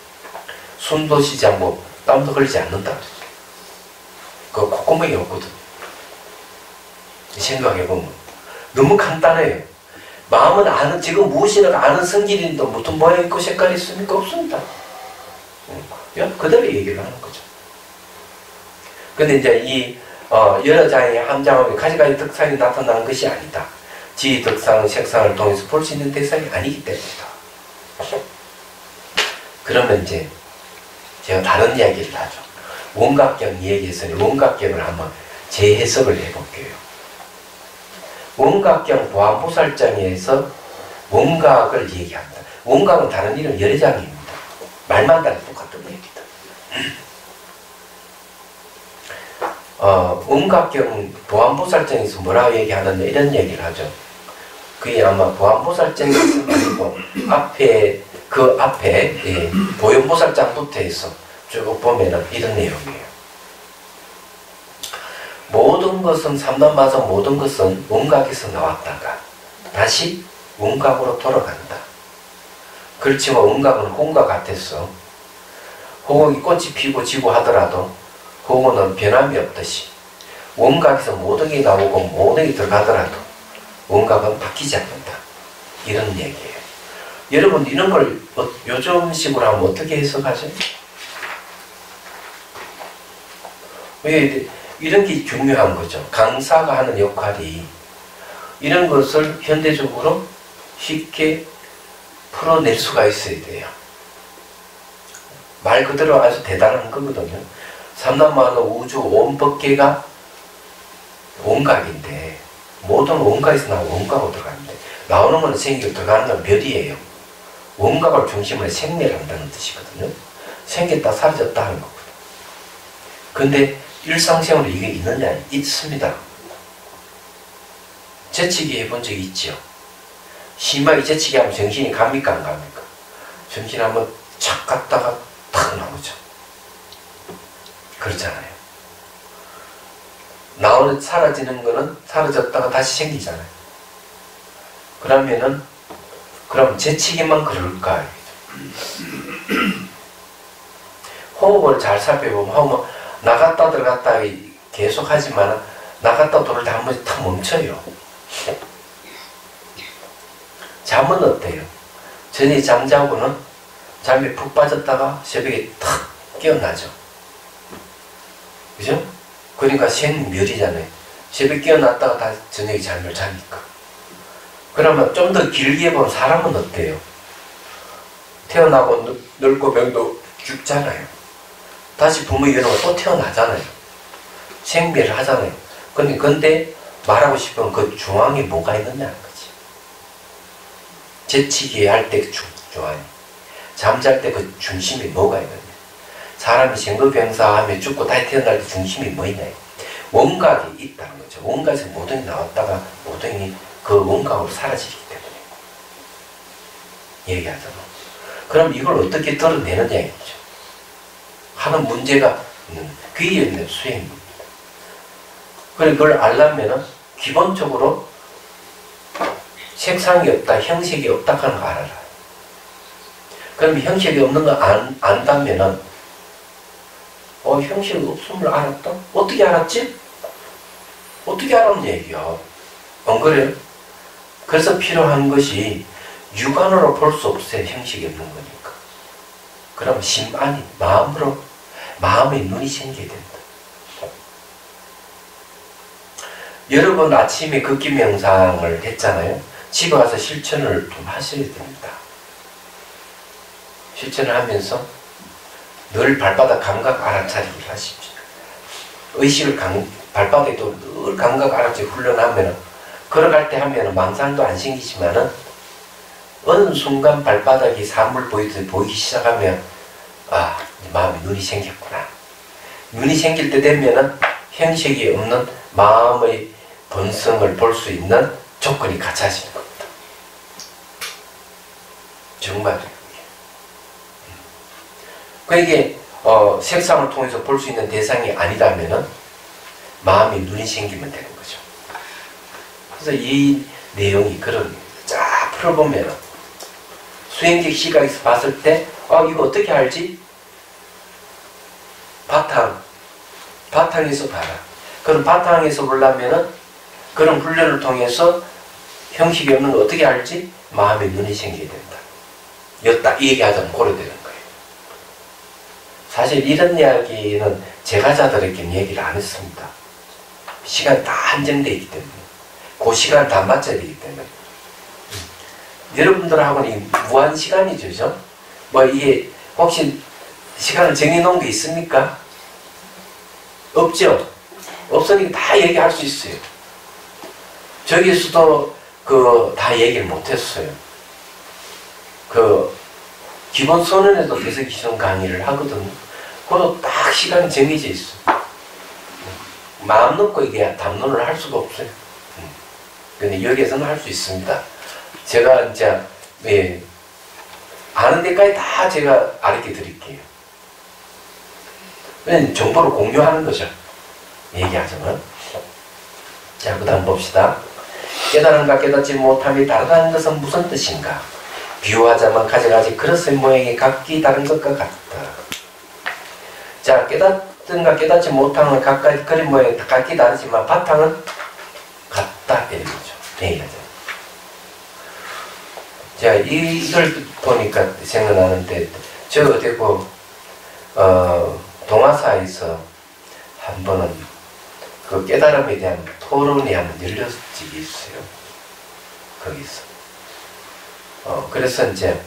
숨도 쉬지 않고 땀도 흘리지 않는다. 그러죠. 그 콧구멍이 없거든. 생각해보면 너무 간단해요. 마음은 아는, 지금 무엇이나 아는 성질인데 무슨 모양 있고 색깔이 있습니까? 없습니다. 그대로 얘기를 하는 거죠. 근데 이제 이 여러 장의 함장함에 가지가지 덕상이 나타나는 것이 아니다. 지 덕상, 색상을 통해서 볼 수 있는 대상이 아니기 때문이다. 그러면 이제 제가 다른 이야기를 하죠. 원각경 이야기에서는 원각경을 한번 재해석을 해볼게요. 원각경 보안보살장에서 원각을 얘기합니다. 원각은 다른 이름 열애장입니다. 말만 다른 똑같은 얘기다. 원각경 보안보살장에서 뭐라고 얘기하느냐 이런 얘기를 하죠. 그게 아마 보안보살장에서 아니고 그 앞에 보현보살장부터 해서 쭉 보면은 이런 내용이에요. 모든 것은 삼단마성 모든 것은 원각에서 나왔다가 다시 원각으로 돌아간다. 그렇지만 원각은 홍과 같았어. 홍이 꽃이 피고 지고 하더라도 홍은 변함이 없듯이 원각에서 모든 게 나오고 모든 게 들어가더라도 원각은 바뀌지 않는다. 이런 얘기예요. 여러분 이런 걸 요즘 식으로 하면 어떻게 해석하죠? 왜 이런 게 중요한 거죠. 강사가 하는 역할이 이런 것을 현대적으로 쉽게 풀어낼 수가 있어야 돼요. 말 그대로 아주 대단한 거거든요. 삼단마하는 우주 온 법계가 원각인데 모든 원각에서 나오는 원각으로 들어가는데 나오는 건 생기고 들어가는 건 별이에요. 원각을 중심으로 생매를 한다는 뜻이거든요. 생겼다 사라졌다 하는 거거든요. 근데 일상생활에 이게 있느냐? 있습니다. 재치기 해본 적이 있죠. 심하게 재치기 하면 정신이 갑니까 안 갑니까? 정신 한번 착 갔다가 탁 나오죠. 그렇잖아요. 나오는 사라지는 거는 사라졌다가 다시 생기잖아요. 그럼 재치기만 그럴까? 호흡을 잘 살펴보면 호흡은 나갔다 들어갔다 계속 하지만 나갔다 들어올 때 한 번씩 탁 멈춰요. 잠은 어때요? 전에 잠자고는 잠에 푹 빠졌다가 새벽에 탁 깨어나죠. 그죠? 그러니까 생멸이잖아요. 새벽에 깨어났다가 다시 저녁에 잠을 자니까. 그러면 좀 더 길게 본 사람은 어때요? 태어나고 늙고 병도 죽잖아요. 다시 부모 일어나고 또 태어나잖아요. 생멸을 하잖아요. 근데 말하고 싶은 그 중앙에 뭐가 있느냐는 거지. 재치기 할 때 중앙에. 잠잘 때 그 중심이 뭐가 있느냐. 사람이 생로병사하며 죽고 다시 태어날 때 중심이 뭐 있나요? 원각이 있다는 거죠. 원각에서 모든 게 나왔다가 모든 게 그 원각으로 사라지기 때문에. 얘기하잖아. 그럼 이걸 어떻게 드러내느냐 이거죠. 하는 문제가 그게 있는 수행입니다. 그걸 알려면 기본적으로 색상이 없다, 형식이 없다 하는 거 알아라. 그럼 형식이 없는 거 안다면은 형식이 없음을 알았다? 어떻게 알았지? 어떻게 알았는 얘기야? 안 그래요? 그래서 필요한 것이 육안으로 볼 수 없어요. 형식이 없는 거니까. 그럼 심안이 마음의 눈이 생겨야 된다. 여러분 아침에 걷기 명상을 했잖아요. 집에 와서 실천을 좀 하셔야 됩니다. 실천을 하면서 늘 발바닥 감각 알아차리기를 하십시오. 의식을 발바닥에도 늘 감각 알아차리 훈련하면 걸어갈 때 하면 망상도 안 생기지만은 어느 순간 발바닥이 사물 보이기 시작하면 마음에 눈이 생겼구나. 눈이 생길 때 되면은 형식이 없는 마음의 본성을 볼 수 있는 조건이 갖춰지는 겁니다. 정말요. 그게 색상을 통해서 볼 수 있는 대상이 아니라면은 마음에 눈이 생기면 되는 거죠. 그래서 이 내용이 그런 쫙 풀어보면 수행적 시각에서 봤을 때 이거 어떻게 알지? 바탕에서 봐라. 그럼 바탕에서 보려면은 그런 훈련을 통해서 형식이 없는 거 어떻게 알지? 마음의 눈이 생기게 된다. 였다 이 얘기하자면 고려 되는 거예요. 사실 이런 이야기는 제가자들에게는 얘기를 안 했습니다. 시간이 다 한정되어 있기 때문에 그 시간 다 맞춰야 되기 때문에 여러분들하고는 이 무한 시간이죠. 그죠? 뭐 이게 혹시 시간을 정해놓은 게 있습니까? 없죠? 없으니까 다 얘기할 수 있어요. 저기서도 다 얘기를 못했어요. 기본 선언에도 대세기성 강의를 하거든요. 그것도 딱 시간이 정해져 있어. 마음 놓고 이게 담론을 할 수가 없어요. 근데 여기에서는 할 수 있습니다. 제가 이제 아는 데까지 다 제가 알려 드릴게요. 정보를 공유하는 거죠. 얘기하자면. 자, 그 다음 봅시다. 깨달음과 깨닫지 못함이 다르다는 것은 무슨 뜻인가? 비유하자면 가지가지 그릇의 모양이 각기 다른 것과 같다. 자, 깨닫든가 깨닫지 못함은 각각 그릇 모양이 각기 다르지만 바탕은 같다. 이거죠. 얘기하자면. 자, 이걸 보니까 생각나는데, 저 어디고, 동화사에서 한 번은 그 깨달음에 대한 토론이 한번 열렸던 적이 있어요. 거기서. 그래서 이제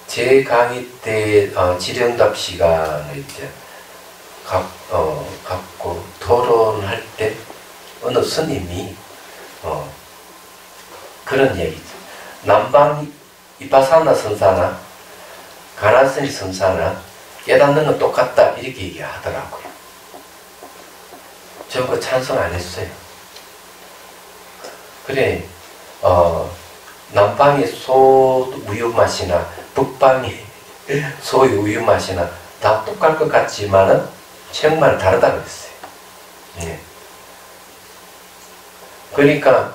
제 강의 때 질의응답 시간을 이제 갖고 토론할 때 어느 스님이 그런 얘기죠. 남방 이파사나 선사나 가나스니 선사나 깨닫는 건 똑같다 이렇게 얘기하더라고요. 저 그 찬성 안 했어요. 그래 남방의 소 우유 맛이나 북방의 소의 우유 맛이나 다 똑같을 것 같지만은 정말 다르다고 했어요. 네. 그러니까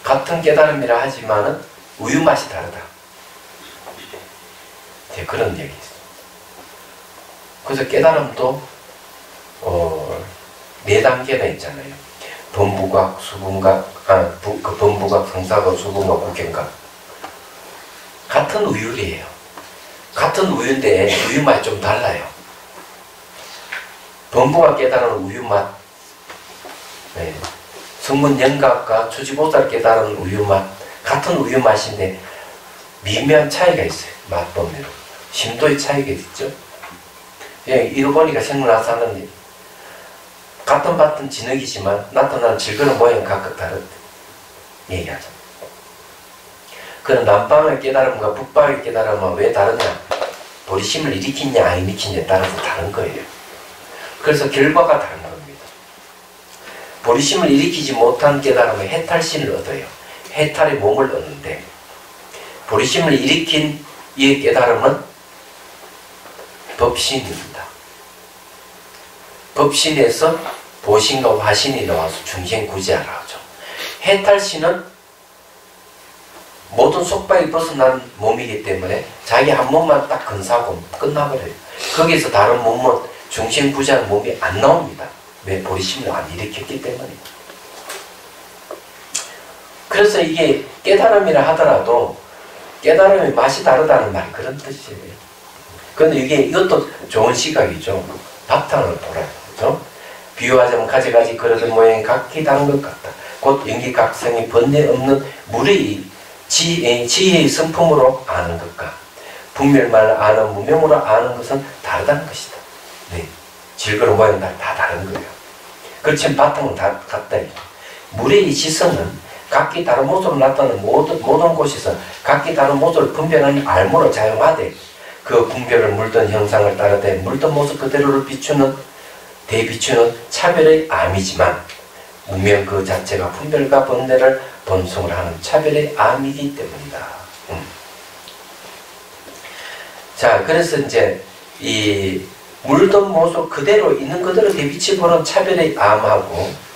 같은 깨달음이라 하지만은 우유 맛이 다르다. 네, 그런 얘기 있어요. 그래서 깨달음도 4단계가 있잖아요. 범부각, 수분각, 범부각, 성사각, 수분각, 국경각. 같은 우유래요. 같은 우유인데 우유 맛이 좀 달라요. 범부각 깨달은 우유 맛, 네. 성문 영각과 추지보살 깨달은 우유 맛, 같은 우유 맛인데 미묘한 차이가 있어요. 맛보면 심도의 차이가 있죠. 이거 보니까 생각나서 하는 같은 밭은 진흙이지만 나타나는 질그런 모양이 각각 다르다 얘기하죠. 그럼 남방의 깨달음과 북방의 깨달음은 왜 다르냐? 도리심을 일으키냐 안 일으키냐에 따라서 다른 거예요. 그래서 결과가 다른 겁니다. 도리심을 일으키지 못한 깨달음은 해탈신을 얻어요. 해탈의 몸을 얻는데 도리심을 일으킨 이 깨달음은 법신입니다. 법신에서 보신과 화신이 나와서 중생구제하라 하죠. 해탈신은 모든 속박이 벗어난 몸이기 때문에 자기 한 몸만 딱 근사하고 끝나버려요. 거기서 다른 몸은 중생구제하는 몸이 안 나옵니다. 왜? 보리심을 안 일으켰기 때문에. 그래서 이게 깨달음이라 하더라도 깨달음의 맛이 다르다는 말이 그런 뜻이에요. 그런데 이것도 좋은 시각이죠. 바탕을 돌아요. 그렇죠? 비유하자면 가지가지 그릇의 모양이 각기 다른 것 같다. 곧 연기각성이 번뇌 없는 물의 지혜의 성품으로 아는 것과 분별만을 아는 무명으로 아는 것은 다르다는 것이다. 네. 질그런 모양이 다 다른 거예요. 그렇지만 바탕은 다 같다. 물의 지성은 각기 다른 모습으로 나타나는 모든 곳에서 각기 다른 모습을 분별하는 알무로 작용하되 그 분별을 물든 형상을 따르되 물든 모습 그대로를 대비추는 차별의 암이지만 무명 그 자체가 분별과 번뇌를 본성을 하는 차별의 암이기 때문이다. 자, 그래서 이제 이 물든 모습 그대로 있는 그대로 대비치 보는 차별의 암하고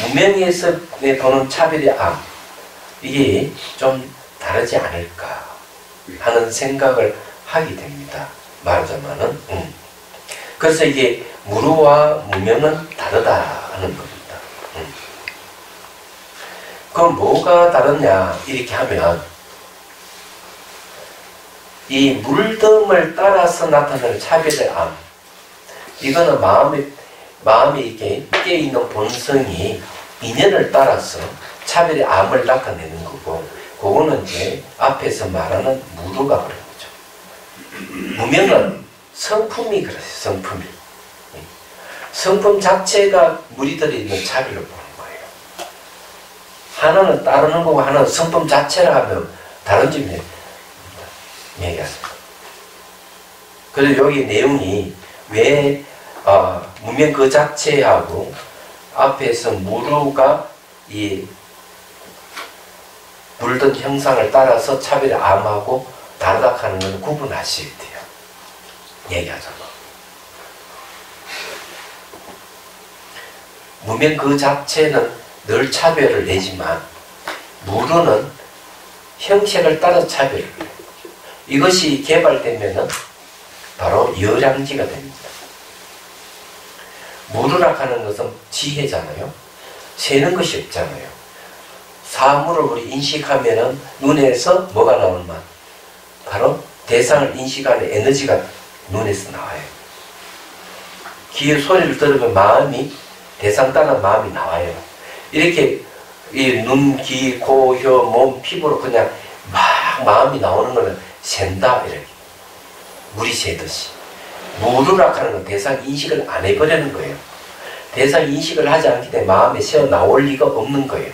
무명에서 보는 차별의 암, 이게 좀 다르지 않을까 하는 생각을 하게 됩니다. 말하자면은 그래서 이게 무루와 무명은 다르다는 겁니다. 그럼 뭐가 다르냐 이렇게 하면 이 물덤을 따라서 나타나는 차별의 암, 이거는 마음에 이렇게 깨있는 본성이 인연을 따라서 차별의 암을 나타내는 거고, 그거는 이제 앞에서 말하는 무루가 그런 거죠. 무명은 성품이 그래요. 성품 자체가 물이 들어있는 차별을 보는 거예요. 하나는 따르는 거고 하나는 성품 자체라 하면 다른 점이 얘기하세요. 그래서 여기 내용이 왜 무명 그 자체하고 앞에서 무루가 이 물든 형상을 따라서 차별의 암하고 다르다 하는 것은 구분하셔야 돼요. 얘기하자면 무명 그 자체는 늘 차별을 내지만 무루는 형식을 따라 차별을 내요. 이것이 개발되면은 바로 열양지가 됩니다. 무루라 하는 것은 지혜잖아요. 세는 것이 없잖아요. 사물을 우리 인식하면은 눈에서 뭐가 나오는만 바로 대상을 인식하는 에너지가 눈에서 나와요. 귀의 소리를 들으면 마음이 대상 따라 마음이 나와요. 이렇게 이 눈, 귀, 코, 혀, 몸, 피부로 그냥 막 마음이 나오는 거는 샌다 이렇게 물이 새듯이. 무루라 하는 건 대상 인식을 안 해버리는 거예요. 대상 인식을 하지 않기 때문에 마음에 새어 나올 리가 없는 거예요.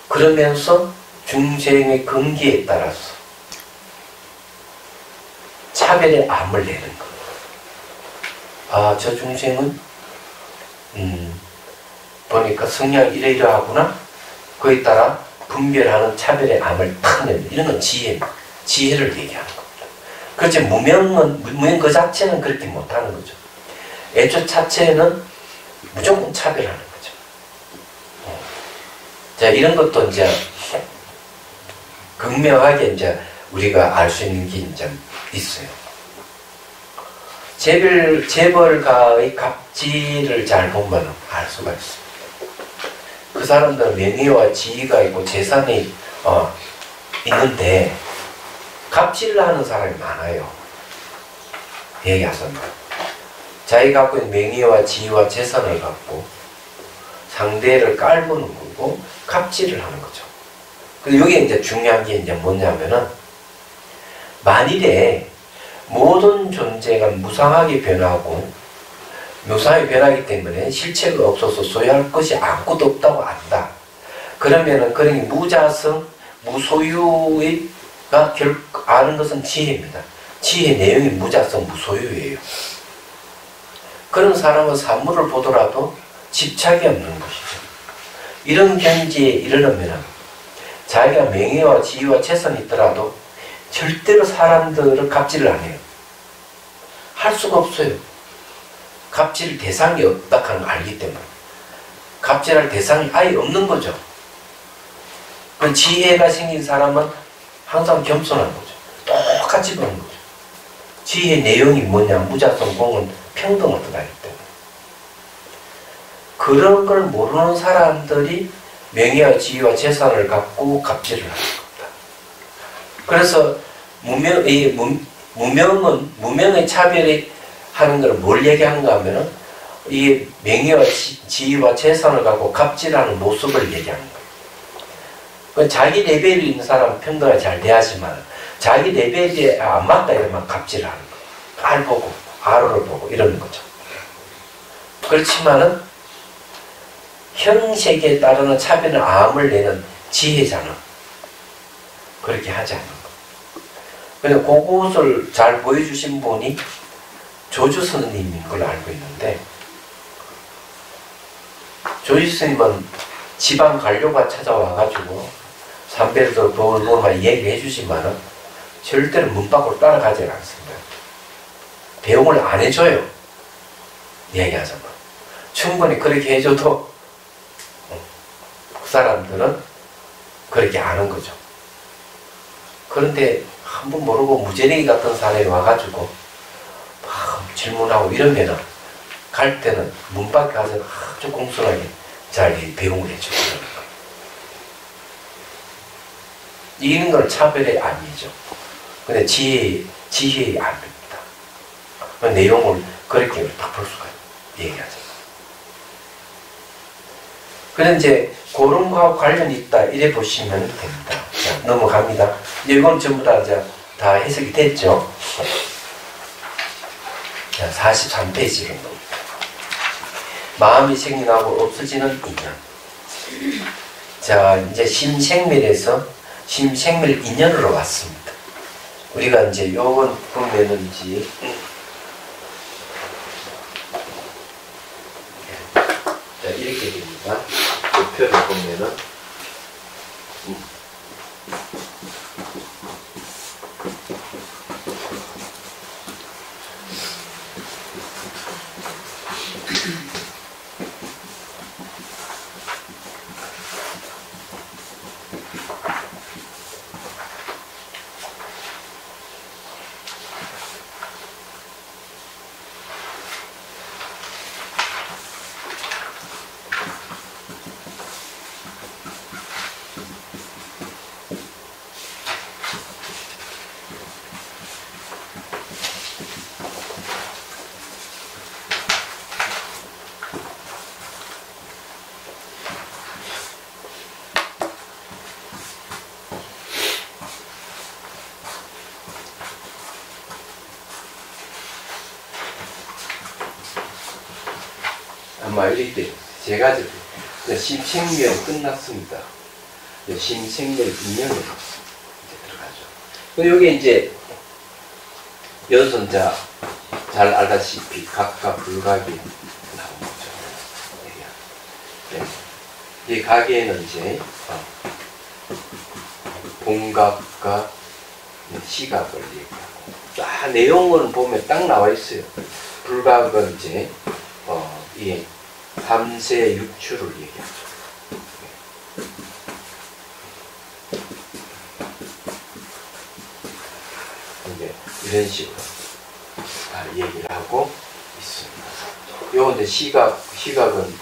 그러면서 중생의 근기에 따라서 차별의 암을 내는 거예요. 아, 저 중생은 보니까 성향이 이러이러하구나. 그에 따라 분별하는 차별의 암을 탁 내는, 이런 건 지혜를 얘기하는 겁니다. 그렇지 무명 그 자체는 그렇게 못하는 거죠. 애초 자체는 무조건 차별하는 거죠. 자, 이런 것도 이제 극명하게 이제 우리가 알 수 있는 게 이제 있어요. 재벌가의 갑질을 잘 보면 알 수가 있습니다. 그 사람들은 명예와 지위가 있고 재산이 있는데 갑질을 하는 사람이 많아요. 얘기하자면 자기가 갖고 있는 명예와 지위와 재산을 갖고 상대를 깔보는 거고 갑질을 하는 거죠. 근데 여기 이제 중요한 게 이제 뭐냐면은 만일에 모든 존재가 무상하게 변하고 묘상하게 변하기 때문에 실체가 없어서 소유할 것이 아무것도 없다고 안다. 그러면은 그런 무자성, 무소유가 아는 것은 지혜입니다. 지혜 내용이 무자성, 무소유예요. 그런 사람은 사물을 보더라도 집착이 없는 것이죠. 이런 경지에 이르려면 자기가 명예와 지위와 재산이 있더라도 절대로 사람들을 갑질을 안 해요. 할 수가 없어요. 갑질 대상이 없다 하는 걸 알기 때문에. 갑질할 대상이 아예 없는 거죠. 그 지혜가 생긴 사람은 항상 겸손한 거죠. 똑같이 보는 거죠. 지혜 내용이 뭐냐, 무자성, 공은 평등을 뜻하기 때문에. 그런 걸 모르는 사람들이 명예와 지위와 재산을 갖고 갑질을 하는 겁니다. 그래서 무명의 차별이 하는 걸 뭘 얘기하는가 하면은 이 명예와 지위와 재산을 갖고 갑질하는 모습을 얘기하는 거예요. 자기 레벨이 있는 사람은 평등하게 잘 돼야지만 자기 레벨이 안 맞다 이러면 갑질을 하는 거예요. 알 보고 아로를 보고 이러는 거죠. 그렇지만은 형색에 따르는 차별은 암을 내는 지혜자는 그렇게 하지 않는 거예요. 그래서 그것을 잘 보여주신 분이 조주 스님인 걸로 알고 있는데, 조주 스님은 지방 관료가 찾아와가지고 삼배를 보고만 얘기해 주지만은 절대로 문 밖으로 따라가지 않습니다. 배웅을 안 해줘요. 얘기하자면. 충분히 그렇게 해줘도 그 사람들은 그렇게 아는 거죠. 그런데 한 번 모르고 무제랭이 같은 사람이 와가지고 막 질문하고 이러면은 갈 때는 문 밖에 가서 아주 공손하게 잘 배웅을 해주는 거예요. 이기는 건 차별의 아니죠. 근데 지혜의 아닙니다. 그 내용을 그렇게 딱 볼 수가 얘기하죠. 그래서 이제 그런 거하고 관련이 있다 이래 보시면 됩니다. 자, 넘어갑니다. 이건 전부 다 해석이 됐죠. 자, 43페이지로 넘어갑니다. 마음이 생겨나고 없어지는 인연. 자, 이제 심생멸에서 심생멸 인연으로 왔습니다. 우리가 이제 요건 보면은 이제 자, 이렇게 됩니다. 그 표를 보면은 아마 이렇게 세 가지 심생멸 끝났습니다. 심생멸 인연으로 이제 들어가죠. 그리고 여기 이제 여선자 잘 알다시피 각과 불각이 나온 거죠. 네. 이 각에는 이제 본각과 시각을 얘기하고 딱 내용을 보면 딱 나와 있어요. 불각은 이제 이 3세 6추를 얘기하죠. 이제 이런 식으로 다 얘기를 하고 있습니다. 요 이제 시각은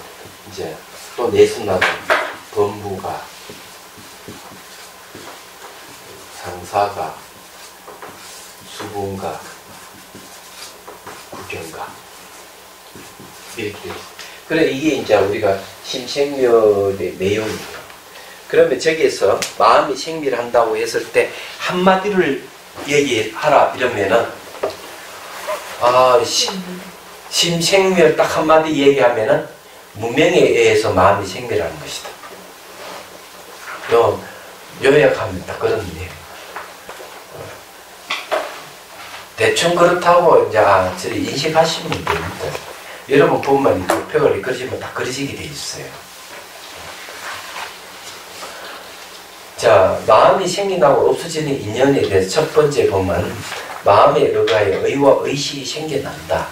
이제 또 내순나는 범부가, 상사가, 수분가, 구경가 이렇게. 그래 이게 이제 우리가 심생멸의 내용이에요. 그러면 저기에서 마음이 생멸한다고 했을 때 한마디를 얘기하라 이러면은 심생멸 딱 한마디 얘기하면은 무명에 의해서 마음이 생멸하는 것이다. 요약하면 딱 그런 의미예요. 대충 그렇다고 이제 저리 인식하시면 됩니다. 여러분 보면 표를 그리시면 다 그려지게 돼 있어요. 자, 마음이 생겨나고 없어지는 인연에 대해서 첫 번째 보면 마음에 의하여 의와 의식이 생겨난다.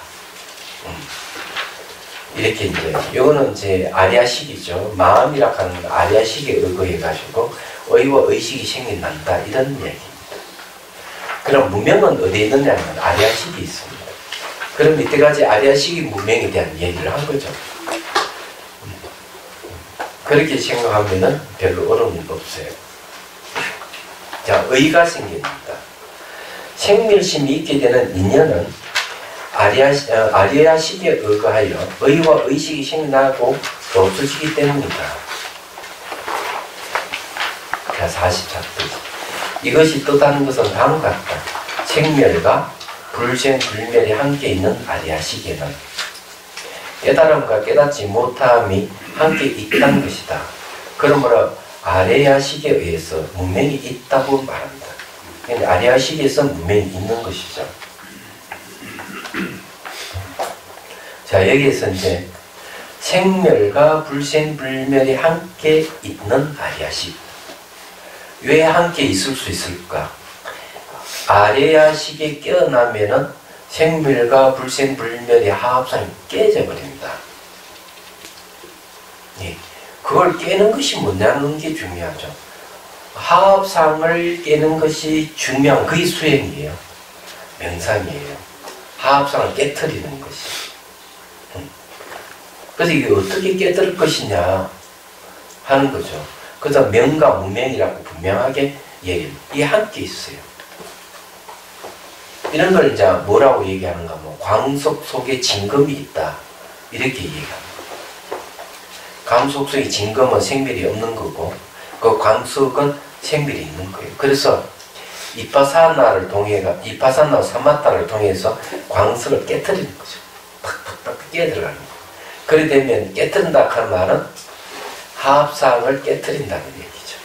이렇게 이제 이거는 이제 아리아식이죠. 마음이라 하는 아리아식에 의거해 가지고 의와 의식이 생겨난다 이런 이야기입니다. 그럼 무명은 어디에 있느냐면 아리아식이 있습니다. 그럼 이때까지 아리아식이 무명에 대한 얘기를 한 거죠. 그렇게 생각하면은 별로 어려움이 없어요. 자, 의가 생깁니다. 생멸심이 있게 되는 인연은 아리아식에 의거하여 의와 의식이 생겨나고 없어지기 때문이다. 자, 44페이지. 이것이 뜻하는 것은 다음과 같다. 생멸과 불생, 불멸이 함께 있는 아리아식에는 깨달음과 깨닫지 못함이 함께 있다는 것이다. 그러므로 아리아식에 의해서 문명이 있다고 말합니다. 근데 아리아식에서 문명이 있는 것이죠. 자, 여기에서 이제 생멸과 불생, 불멸이 함께 있는 아리아식. 왜 함께 있을 수 있을까? 아리아식에 깨어나면은 생멸과 불생, 불멸의 화합상이 깨져버립니다. 예. 그걸 깨는 것이 뭐냐는 게 중요하죠. 화합상을 깨는 것이 중요한 그게 수행이에요. 명상이에요. 화합상을 깨트리는 것이. 그래서 이게 어떻게 깨달을 것이냐 하는 거죠. 그래서 명과 무명이라고 분명하게 얘기해요. 이게 함께 있어요. 이런 걸 이제 뭐라고 얘기하는가, 뭐 광석 속에 진금이 있다 이렇게 얘기합니다. 광석 속에 진금은 생멸이 없는 거고, 그 광석은 생멸이 있는 거예요. 그래서 이파사나를 통해가, 이파사나 사마타를 통해서 광석을 깨트리는 거죠. 팍팍팍 깨들어가는 거예요. 그래 되면 깨트린다 하는 말은 하합상을 깨트린다는 얘기죠.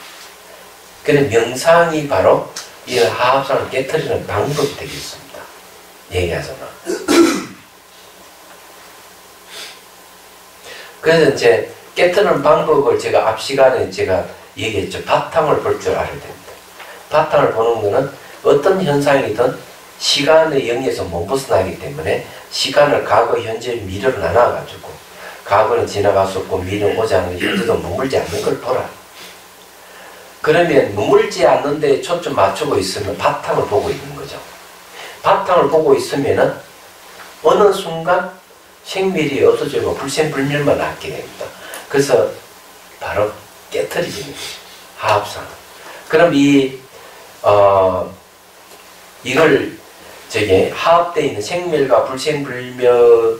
그래 명상이 바로 이 하합상을 깨트리는 방법이 되겠습니다. 얘기하자면. 그래서 이제 깨트리는 방법을 제가 앞 시간에 제가 얘기했죠. 바탕을 볼 줄 알아야 됩니다. 바탕을 보는 것은 어떤 현상이든 시간의 영역에서 못 벗어나기 때문에 시간을 과거, 현재, 미래로 나눠가지고 과거는 지나갔었고 미래는 오지 않는 현재도 머물지 않는 걸 보라. 그러면 머물지 않는 데 초점 맞추고 있으면 바탕을 보고 있는 거죠. 바탕을 보고 있으면은 어느 순간 생멸이 없어지고 불생불멸만 남게 됩니다. 그래서 바로 깨트리지는 거죠. 하합상. 그럼 이걸 하합되어 있는 생멸과 불생불멸을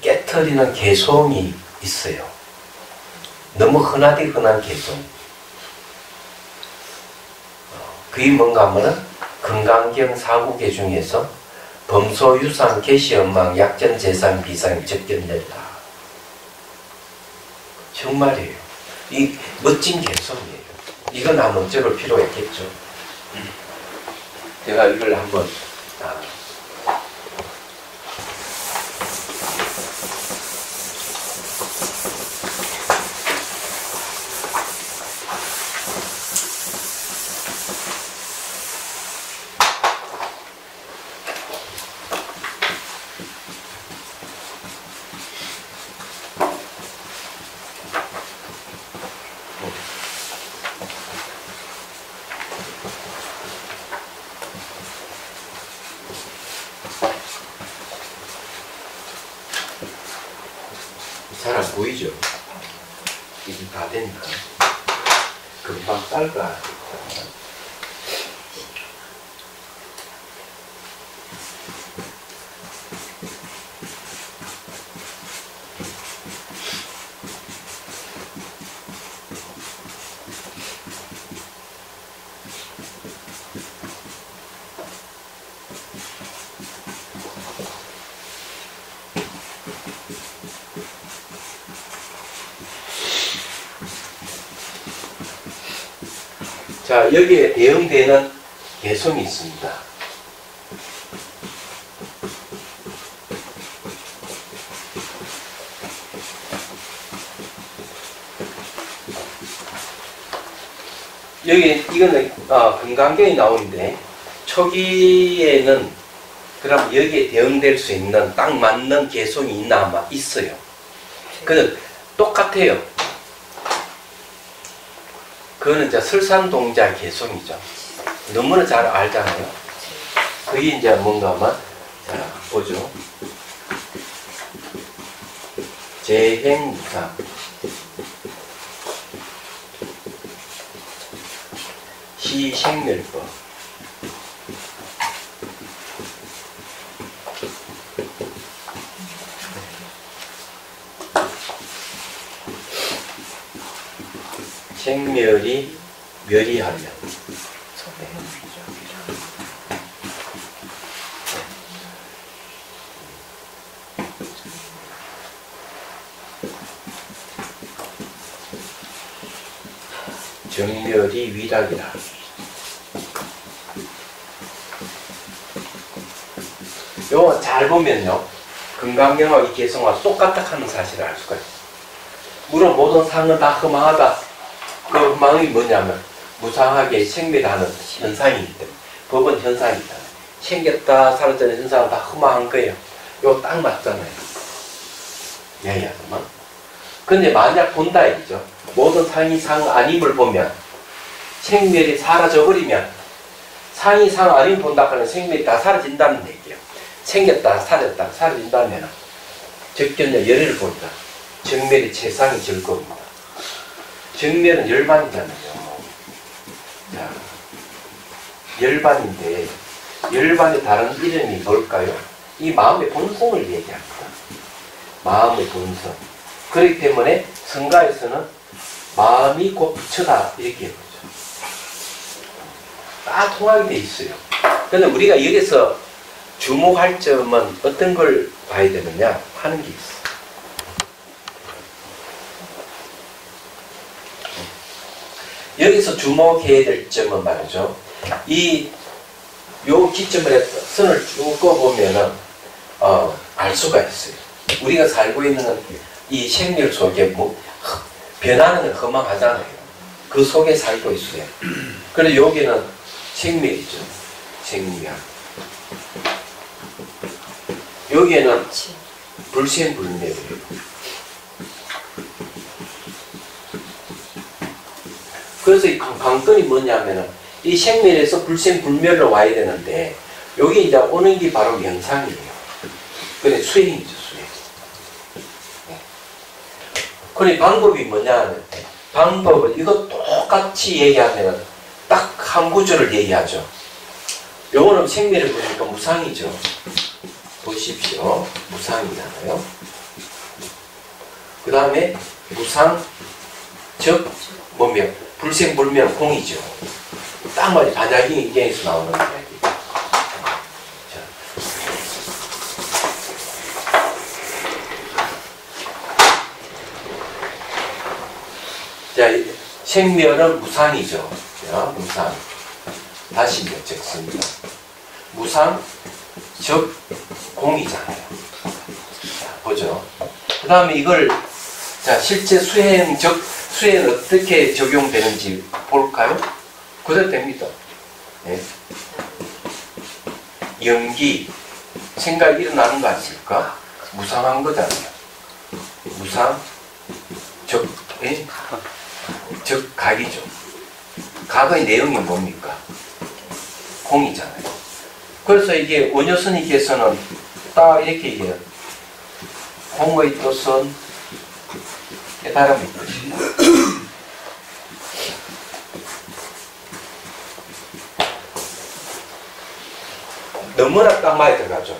깨트리는 개성이 있어요. 너무 흔하디 흔한 개성. 그게 뭔가 하면은 건강경 사구계 중에서 범소, 유상, 개시, 원망, 약전, 재상, 비상, 적견열다. 정말이에요. 이 멋진 개성이에요. 이건 한번 적을 필요가 있겠죠. 제가 이걸 한번 잘 안 보이죠? 이게 다 되니까 금방 빨가. 자, 여기에 대응되는 개성이 있습니다. 여기 이거는 금강경이 나오는데 초기에는 그럼 여기에 대응될 수 있는 딱 맞는 개성이 있나 아마 있어요. 근데 똑같아요. 그거는 이제 설산동자 개성이죠. 너무나 잘 알잖아요. 그게 이제 뭔가 하면, 자, 보죠. 재행무상. 시생멸법. 생멸이 멸이하면 정멸이 위락이라. 요거 잘 보면요, 금강경하고 이 개성과 똑같다 하는 사실을 알 수가 있어요. 물론 모든 상은 다 허망하다. 그 허망이 뭐냐면 무상하게 생멸하는 현상이기 때문에, 법은 현상이다. 생겼다 사라지는 현상은 다 허망한 거예요. 이거 딱 맞잖아요. 얘기하자면. 근데 만약 본다 이죠. 모든 상이 상 아님을 보면 생멸이 사라져버리면, 상이 상 아님 본다 하면 생멸이 다 사라진다는 얘기예요. 생겼다 사라졌다 사라진다면 적견의 열의를 본다. 정멸이 최상위 절거입니다. 정멸은 열반이잖아요. 자, 열반인데 열반의 다른 이름이 뭘까요? 이 마음의 본성을 얘기합니다. 마음의 본성. 그렇기 때문에 성가에서는 마음이 곧 부처다 이렇게 해보죠. 다 통하게 돼 있어요. 그런데 우리가 여기서 주목할 점은 어떤 걸 봐야 되느냐 하는 게 있어. 여기서 주목해야 될 점은 말이죠. 요 기점을 해서 선을 쭉 꺼보면은 알 수가 있어요. 우리가 살고 있는 이 생멸 속에 뭐 변하는 건 허망하잖아요. 그 속에 살고 있어요. 그리고 여기는 생멸이죠. 생멸. 여기에는 불생불멸이에요. 그래서 이 관건이 뭐냐면은 이 생멸에서 불생불멸로 와야 되는데 여기 이제 오는 게 바로 명상이에요. 그래 수행이죠, 수행. 그래 방법이 뭐냐? 방법은 이거 똑같이 얘기하면 딱 한 구조를 얘기하죠. 요거는 생멸을 보니까 무상이죠. 보십시오. 무상이잖아요. 그 다음에 무상, 즉 뭐며 불생불멸 공이죠. 딱 말이 반야기 인경에서 나오는 이야기. 자, 생멸은 무상이죠. 자, 무상. 다시 적습니다. 무상, 즉 공이잖아요. 자, 보죠. 그 다음에 이걸 자 실제 수행, 즉 수행은 어떻게 적용되는지 볼까요? 그대로 됩니다. 네. 연기, 생각이 일어나는 거 아닙니까? 무상한 거잖아요. 무상, 즉, 예? 즉 각이죠. 각의 내용이 뭡니까? 공이잖아요. 그래서 이게 원효 스님께서는 딱 이렇게 얘기해요. 공의 뜻은 깨달음의 뜻이다. 너무나 딱 많이 들어가죠.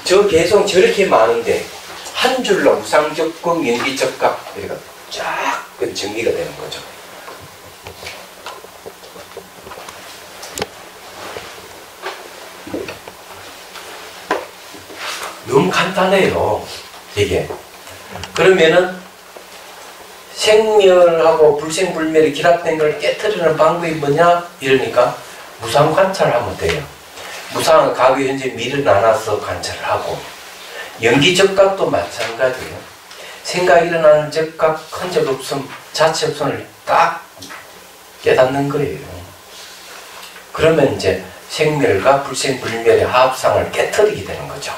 저 계속 저렇게 많은데 한 줄로 무상적공, 연기적각 이렇게 쫙 정리가 되는 거죠. 너무 간단해요, 이게. 그러면은 생멸하고 불생불멸이 결합된 걸 깨트리는 방법이 뭐냐? 이러니까 무상 관찰하면 돼요. 무상은 과거, 현재, 미래를 나눠서 관찰을 하고, 연기적각도 마찬가지예요. 생각이 일어나는 적각, 흔적 없음, 자체 없음을 딱 깨닫는 거예요. 그러면 이제 생멸과 불생불멸의 합상을 깨트리게 되는 거죠.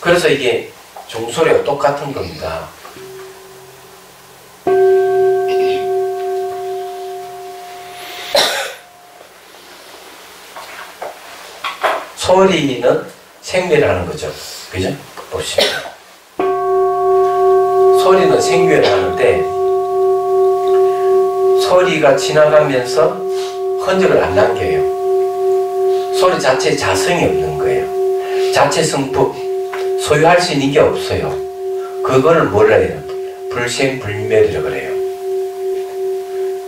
그래서 이게 종소리와 똑같은 겁니다. 소리는 생멸하는 거죠. 그죠? 보시면. 소리는 생멸을 하는데, 소리가 지나가면서 흔적을 안 남겨요. 소리 자체에 자성이 없는 거예요. 자체 성품, 소유할 수 있는 게 없어요. 그거를 뭐라 해요? 불생불멸이라고 그래요.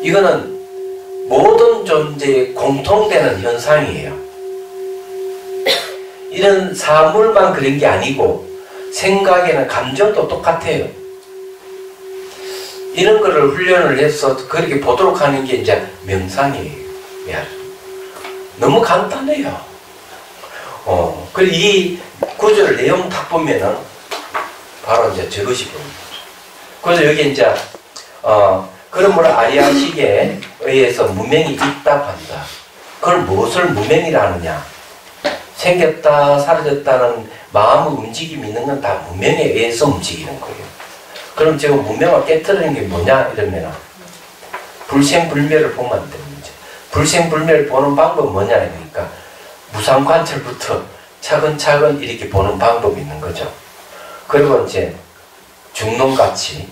이거는 모든 존재에 공통되는 현상이에요. 이런 사물만 그런 게 아니고 생각이나 감정도 똑같아요. 이런 거를 훈련을 해서 그렇게 보도록 하는 게 이제 명상이에요. 너무 간단해요. 그리고 이 구조를 내용 딱 보면은 바로 이제 저것이 보입니다. 그래서 여기 이제 그러므로 아리아식에 의해서 무명이 있다 한다. 그걸 무엇을 무명이라 하느냐? 생겼다 사라졌다는 마음의 움직임이 있는 건 다 무명에 의해서 움직이는 거예요. 그럼 지금 무명을 깨트리는 게 뭐냐 이러면 불생불멸을 보면 안 되는 거죠. 불생불멸을 보는 방법은 뭐냐 그러니까 무상관찰부터 차근차근 이렇게 보는 방법이 있는 거죠. 그리고 이제 중론같이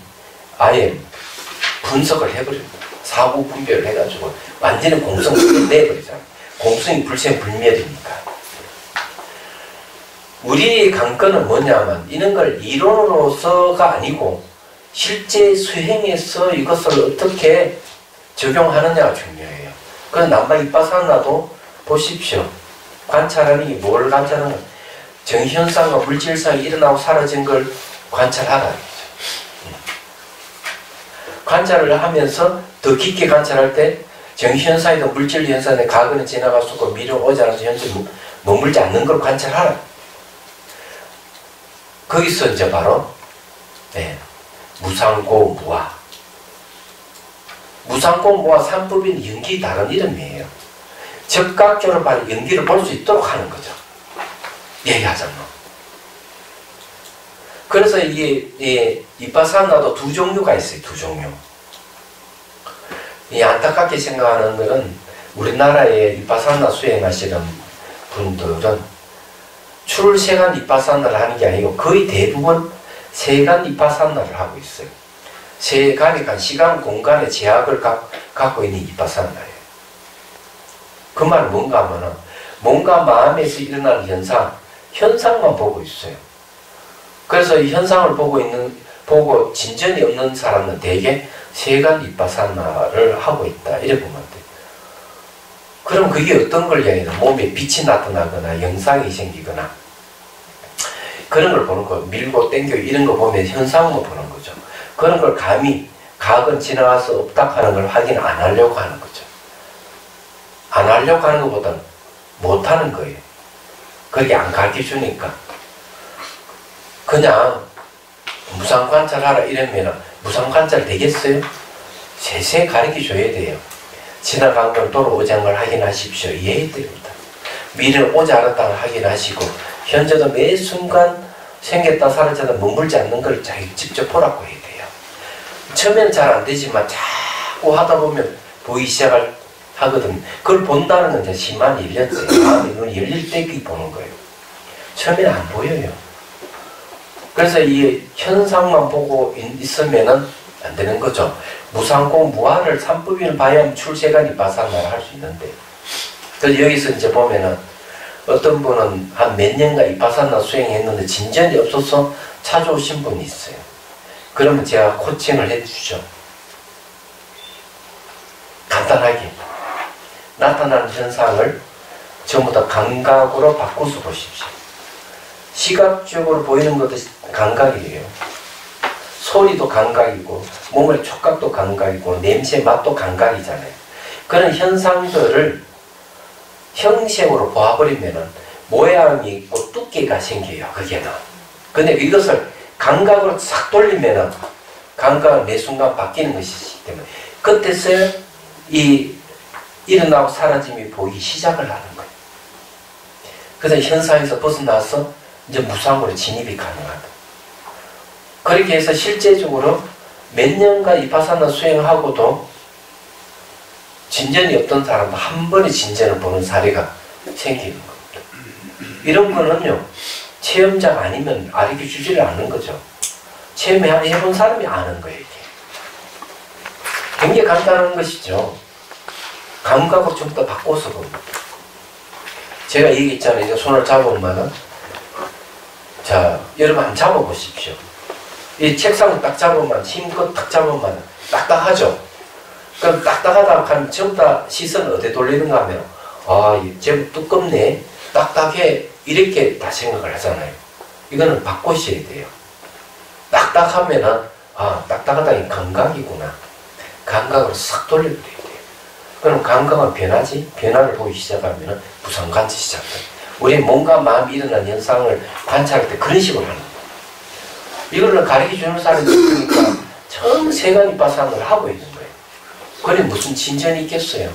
아예 분석을 해버립니다. 사고 분별을 해가지고 완전히 공성을 내버리잖아요. 공성이 불생불멸이니까. 우리의 관건은 뭐냐면 이런 걸 이론으로서가 아니고 실제 수행에서 이것을 어떻게 적용하느냐가 중요해요. 그래서 남바 이빠사나도 보십시오. 관찰하는 게 뭘 관찰하는 거예요? 정현상과 물질상이 일어나고 사라진 걸 관찰하라. 관찰을 하면서 더 깊게 관찰할 때 정현상이든 물질 현상의 과거는 지나갈 수 없고 미래는 오지 않아서 현재 머물지 않는 걸 관찰하라. 거기서 이제 바로 무상고무화. 무상고무화 삼법인 연기 다른 이름이에요. 적각적으로 바로 연기를 볼 수 있도록 하는 거죠. 얘기하자면. 그래서 이게 이빠사나도 두 종류가 있어요. 두 종류. 이 안타깝게 생각하는 것은 우리나라에 이빠사나 수행하시는 분들은 출세간 이빠사나를 하는 게 아니고 거의 대부분 세간 이빠사나를 하고 있어요. 세간이니까 시간, 공간의 제약을 갖고 있는 이빠사나예요. 그 말은 뭔가 하면은 뭔가 마음에서 일어나는 현상만 보고 있어요. 그래서 이 현상을 보고 진전이 없는 사람은 대개 세간 이빠사나를 하고 있다. 이렇게 보면 돼요. 그럼 그게 어떤 걸 얘기해요? 몸에 빛이 나타나거나 영상이 생기거나 그런 걸 보는 거예요. 밀고 땡겨 이런 거 보면 현상만 보는 거죠. 그런 걸 감히 과거는 지나가서 없다 하는 걸 확인 안 하려고 하는 거죠. 안 하려고 하는 것보다는 못 하는 거예요. 그렇게 안 가르쳐 주니까. 그냥 무상관찰하라 이러면 무상관찰 되겠어요? 세세 가르쳐 줘야 돼요. 지나간 걸 돌아오지 않은 걸 확인하십시오. 이해해야 됩니다. 미래는 오지 않았다는 걸 확인하시고 현재도 매 순간 생겼다 사라졌다 머물지 않는 걸 자기 직접 보라고 해야 돼요. 처음에는 잘 안 되지만 자꾸 하다 보면 보이기 하거든. 그걸 본다는 건 이제 심한이 열렸어요. 마음이 눈이 열릴 때 보는 거예요. 처음에는 안 보여요. 그래서 이 현상만 보고 있으면은 안 되는 거죠. 무상고 무아를 삼법인을 봐야 출세간이 바사나를 할 수 있는데. 그래서 여기서 이제 보면은 어떤 분은 한 몇 년간 이바사나 수행했는데 진전이 없어서 찾아오신 분이 있어요. 그러면 제가 코칭을 해주죠. 간단하게 나타나는 현상을 전부 다 감각으로 바꿔서 보십시오. 시각적으로 보이는 것도 감각이에요. 소리도 감각이고 몸의 촉각도 감각이고 냄새, 맛도 감각이잖아요. 그런 현상들을 형식으로 보아버리면은 모양이 있고 두께가 생겨요. 그게는. 근데 이것을 감각으로 싹 돌리면은 감각은 매 순간 바뀌는 것이기 때문에 그때서야 이 일어나고 사라짐이 보이기 시작을 하는 거예요. 그래서 현상에서 벗어나서 이제 무상으로 진입이 가능하다. 그렇게 해서 실제적으로 몇 년간 이파사나 수행하고도 진전이 없던 사람도 한 번에 진전을 보는 사례가 생기는 겁니다. 이런 거는요, 체험자가 아니면 가르쳐 주지를 않는 거죠. 체험해본 사람이 아는 거예요, 이게. 굉장히 간단한 것이죠. 감각을 좀 더 바꿔서 봅니다. 제가 얘기했잖아요. 이제 손을 잡으면은, 자, 여러분 한번 잡아보십시오. 이 책상을 딱 잡으면, 힘껏 딱 잡으면 딱딱하죠? 그럼 딱딱하다 하면 전부 다 시선을 어디에 돌리는가 하면, 아, 제법 두껍네, 딱딱해, 이렇게 다 생각을 하잖아요. 이거는 바꾸셔야 돼요. 딱딱하면은, 아, 딱딱하다니 감각이구나. 감각으로 싹 돌려버려야 돼요. 그럼 감각은 변하지? 변화를 보기 시작하면 무상관찰이 시작돼요. 우리 몸과 마음이 일어나는 현상을 관찰할 때 그런 식으로 하는 거예요. 이거를 가르쳐 주는 사람이 있으니까 처음 세간이 바상을 하고 있는 거예요. 그래 무슨 진전이 있겠어요?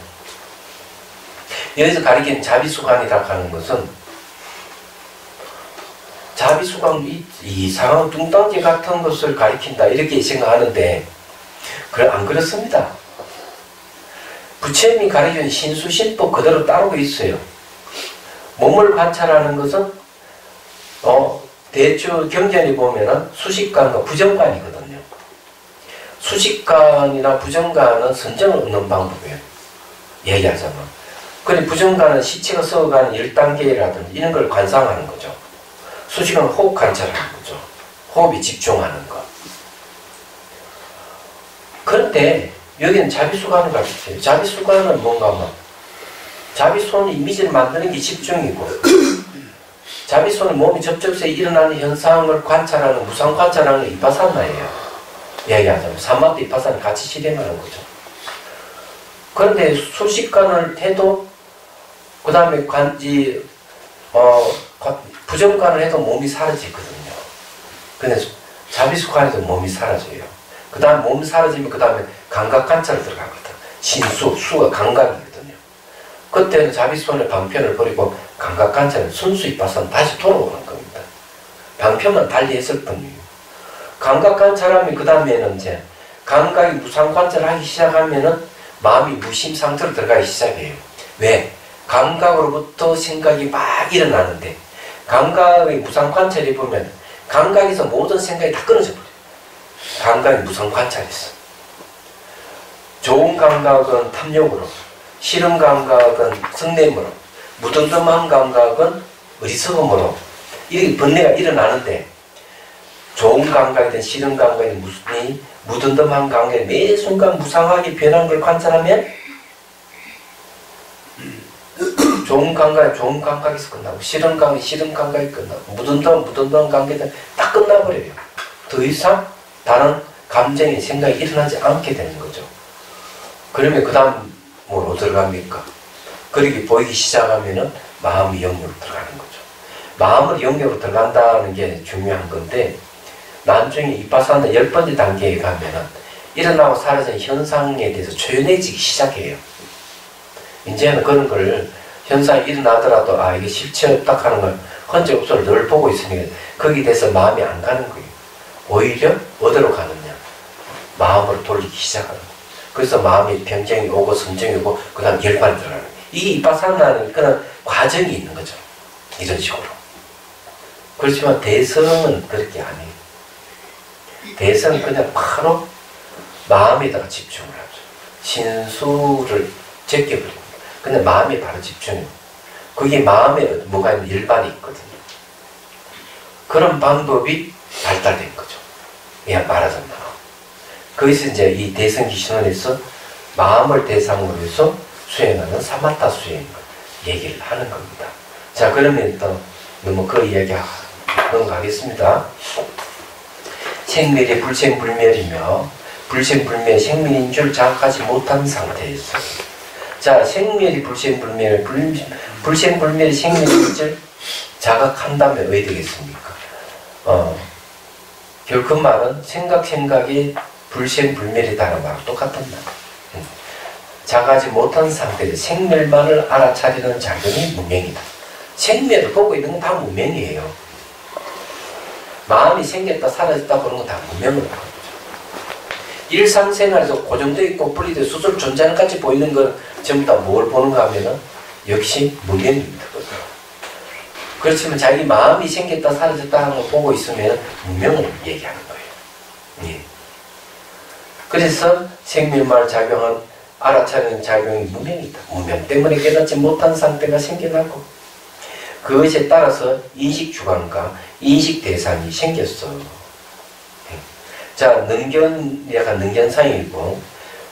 여기서 가르치는 자비수관이라고 하는 것은 자비수관 이상한 뚱딴지 같은 것을 가리킨다 이렇게 생각하는데 안 그렇습니다. 부처님이 가르치는 신수신법 그대로 따르고 있어요. 몸을 관찰하는 것은 대추 경전에 보면은 수식관과 부정관이거든요. 수식관이나 부정관은 선정을 얻는 방법이에요. 얘기하자면. 그리고 부정관은 시체가 썩어가는 1단계라든지 이런 걸 관상하는 거죠. 수식은 호흡 관찰하는 거죠. 호흡에 집중하는 것. 그런데 여기는 자비수관을 가르쳐요. 자비수관은 뭔가 뭐 자비손 이미지를 만드는 게 집중이고 자비손이 몸이 접촉해서 일어나는 현상을 관찰하는 무상 관찰하는 게 이파사나예요. 얘기하자면 사마트 이파사는 같이 실행하는 거죠. 그런데 수식관을 해도 그 다음에 부정관을 해도 몸이 사라지거든요. 근데 자비수관에도 몸이 사라져요. 그 다음 몸이 사라지면 그 다음에 감각 관찰을 들어가거든. 수가 감각이거든요. 그때는 자비손의 방편을 버리고 감각 관찰은 순수 이파사는 다시 돌아오는 겁니다. 방편만 달리 했을 뿐이에요. 감각 관찰하면 그 다음에는 이제 감각이 무상 관찰을 하기 시작하면은 마음이 무심 상태로 들어가기 시작해요. 왜? 감각으로부터 생각이 막 일어나는데 감각의 무상 관찰해 보면 감각에서 모든 생각이 다 끊어져 버려요. 감각이 무상 관찰에서. 좋은 감각은 탐욕으로, 싫은 감각은 성냄으로, 무덤덤한 감각은 어리석음으로 이렇게 번뇌가 일어나는데 좋은 감각이든 싫은 감각이든 무덤덤한 감각이 매 순간 무상하게 변한 걸 관찰하면 좋은 감각이 좋은 감각에서 끝나고 싫은 감각이 싫은 감각이 끝나고 무덤덤한 감각이 딱 끝나버려요. 더 이상 다른 감정이 생각이 일어나지 않게 되는 거죠. 그러면 그 다음 뭐로 들어갑니까? 그렇게 보이기 시작하면은 마음이 영역으로 들어가는 거죠. 마음을 영역으로 들어간다는 게 중요한 건데 나중에 이파사나 10번째 단계에 가면은 일어나고 사라지는 현상에 대해서 초연해지기 시작해요. 이제는 그런 걸 현상이 일어나더라도 이게 실체 없다 하는 걸 흔적 없어를 늘 보고 있으니까 거기에 대해서 마음이 안 가는 거예요. 오히려 어디로 가느냐? 마음으로 돌리기 시작하는 거예요. 그래서 마음이 평정이 오고 성정이 오고 그 다음 열반이 들어가는 거예요. 이게 이파사나는 그런 과정이 있는 거죠. 이런 식으로. 그렇지만 대성은 그렇게 아니에요. 대성은 그냥 바로 마음에다가 집중을 하죠. 신수를 제껴버립니다. 근데 마음이 바로 집중해요. 그게 마음에 뭐가 있는 일반이 있거든요. 그런 방법이 발달된 거죠. 그냥 말하자면. 거기서 이제 이 대성기신론에서 마음을 대상으로 해서 수행하는 사마타 수행을 얘기를 하는 겁니다. 자, 그러면 또 너무 그 이야기 넘어가겠습니다. 생멸이 불생불멸이며 불생불멸 생멸인 줄 자각하지 못한 상태에서 자, 생멸이 불생불멸 불생불멸이 생멸인 줄 자각한다면 왜 되겠습니까? 결국 그 말은 생각이 불생불멸이다라는 말과 똑같은 말. 자각하지 못한 상태에서 생멸만을 알아차리는 작용이 무명이다. 생멸을 보고 있는 건 다 무명이에요. 마음이 생겼다 사라졌다 보는 건 다 무명을 하는 거죠. 일상생활에서 고정되어 있고 분리되어 스스로 존재하는 같이 보이는 건 전부 다 뭘 보는가 하면은 역시 무명입니다. 그렇지만 자기 마음이 생겼다 사라졌다 하는 걸 보고 있으면 무명을 얘기하는 거예요. 예. 그래서 생멸만 작용은 알아차리는 작용이 무명이다. 무명 때문에 깨닫지 못한 상태가 생겨나고 그것에 따라서 인식주관과 인식대상이 생겼어. 자, 능견이라는 능견상이고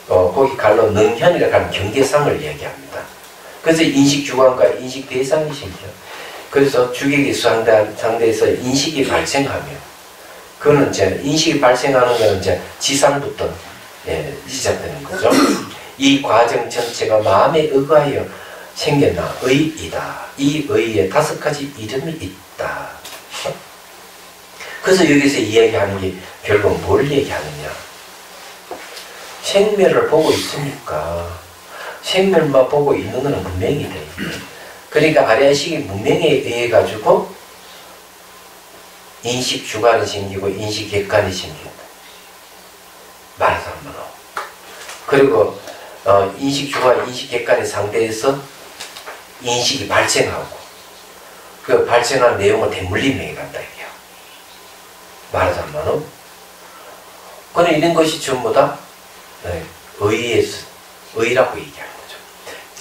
거기 갈로 능현이라고 하는 경계상을 얘기합니다. 그래서 인식주관과 인식대상이 생겨. 그래서 주객이 상대에서 인식이 발생하며 그거는 이제 인식이 발생하는 것은 이제 지상부터 시작되는 거죠. 이 과정 전체가 마음에 의하여 생겼나 의이다. 이 의에 5가지 이름이 있다. 그래서 여기서 이야기하는 게 결국 뭘 얘기하느냐? 생멸을 보고 있으니까 생멸만 보고 있는 것은 무명이 돼. 그러니까 아래의식이 무명에 의해 가지고 인식 주관이 생기고 인식 객관이 생긴다. 말하자면 그리고 인식 주관, 인식 객관의 상태에서 인식이 발생하고 그 발생한 내용을 대물림에 간다 이게요. 말하자면은. 그는 이런 것이 전부 다 의라고 얘기하는 거죠.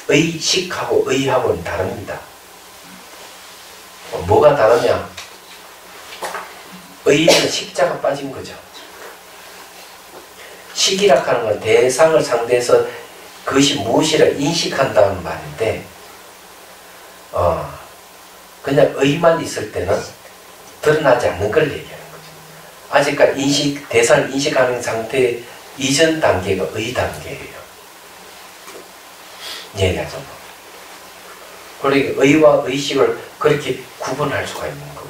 의식하고 의하고는 다릅니다. 뭐가 다르냐? 의는 식자가 빠진 거죠. 식이라 하는 건 대상을 상대해서 그것이 무엇이라 인식한다는 말인데, 그냥 의만 있을 때는 드러나지 않는 걸 얘기하는 거죠. 아직까지 대상을 인식하는 상태 이전 단계가 의 단계예요. 얘기하자면. 그러니까 의와 의식을 그렇게 구분할 수가 있는 겁니다.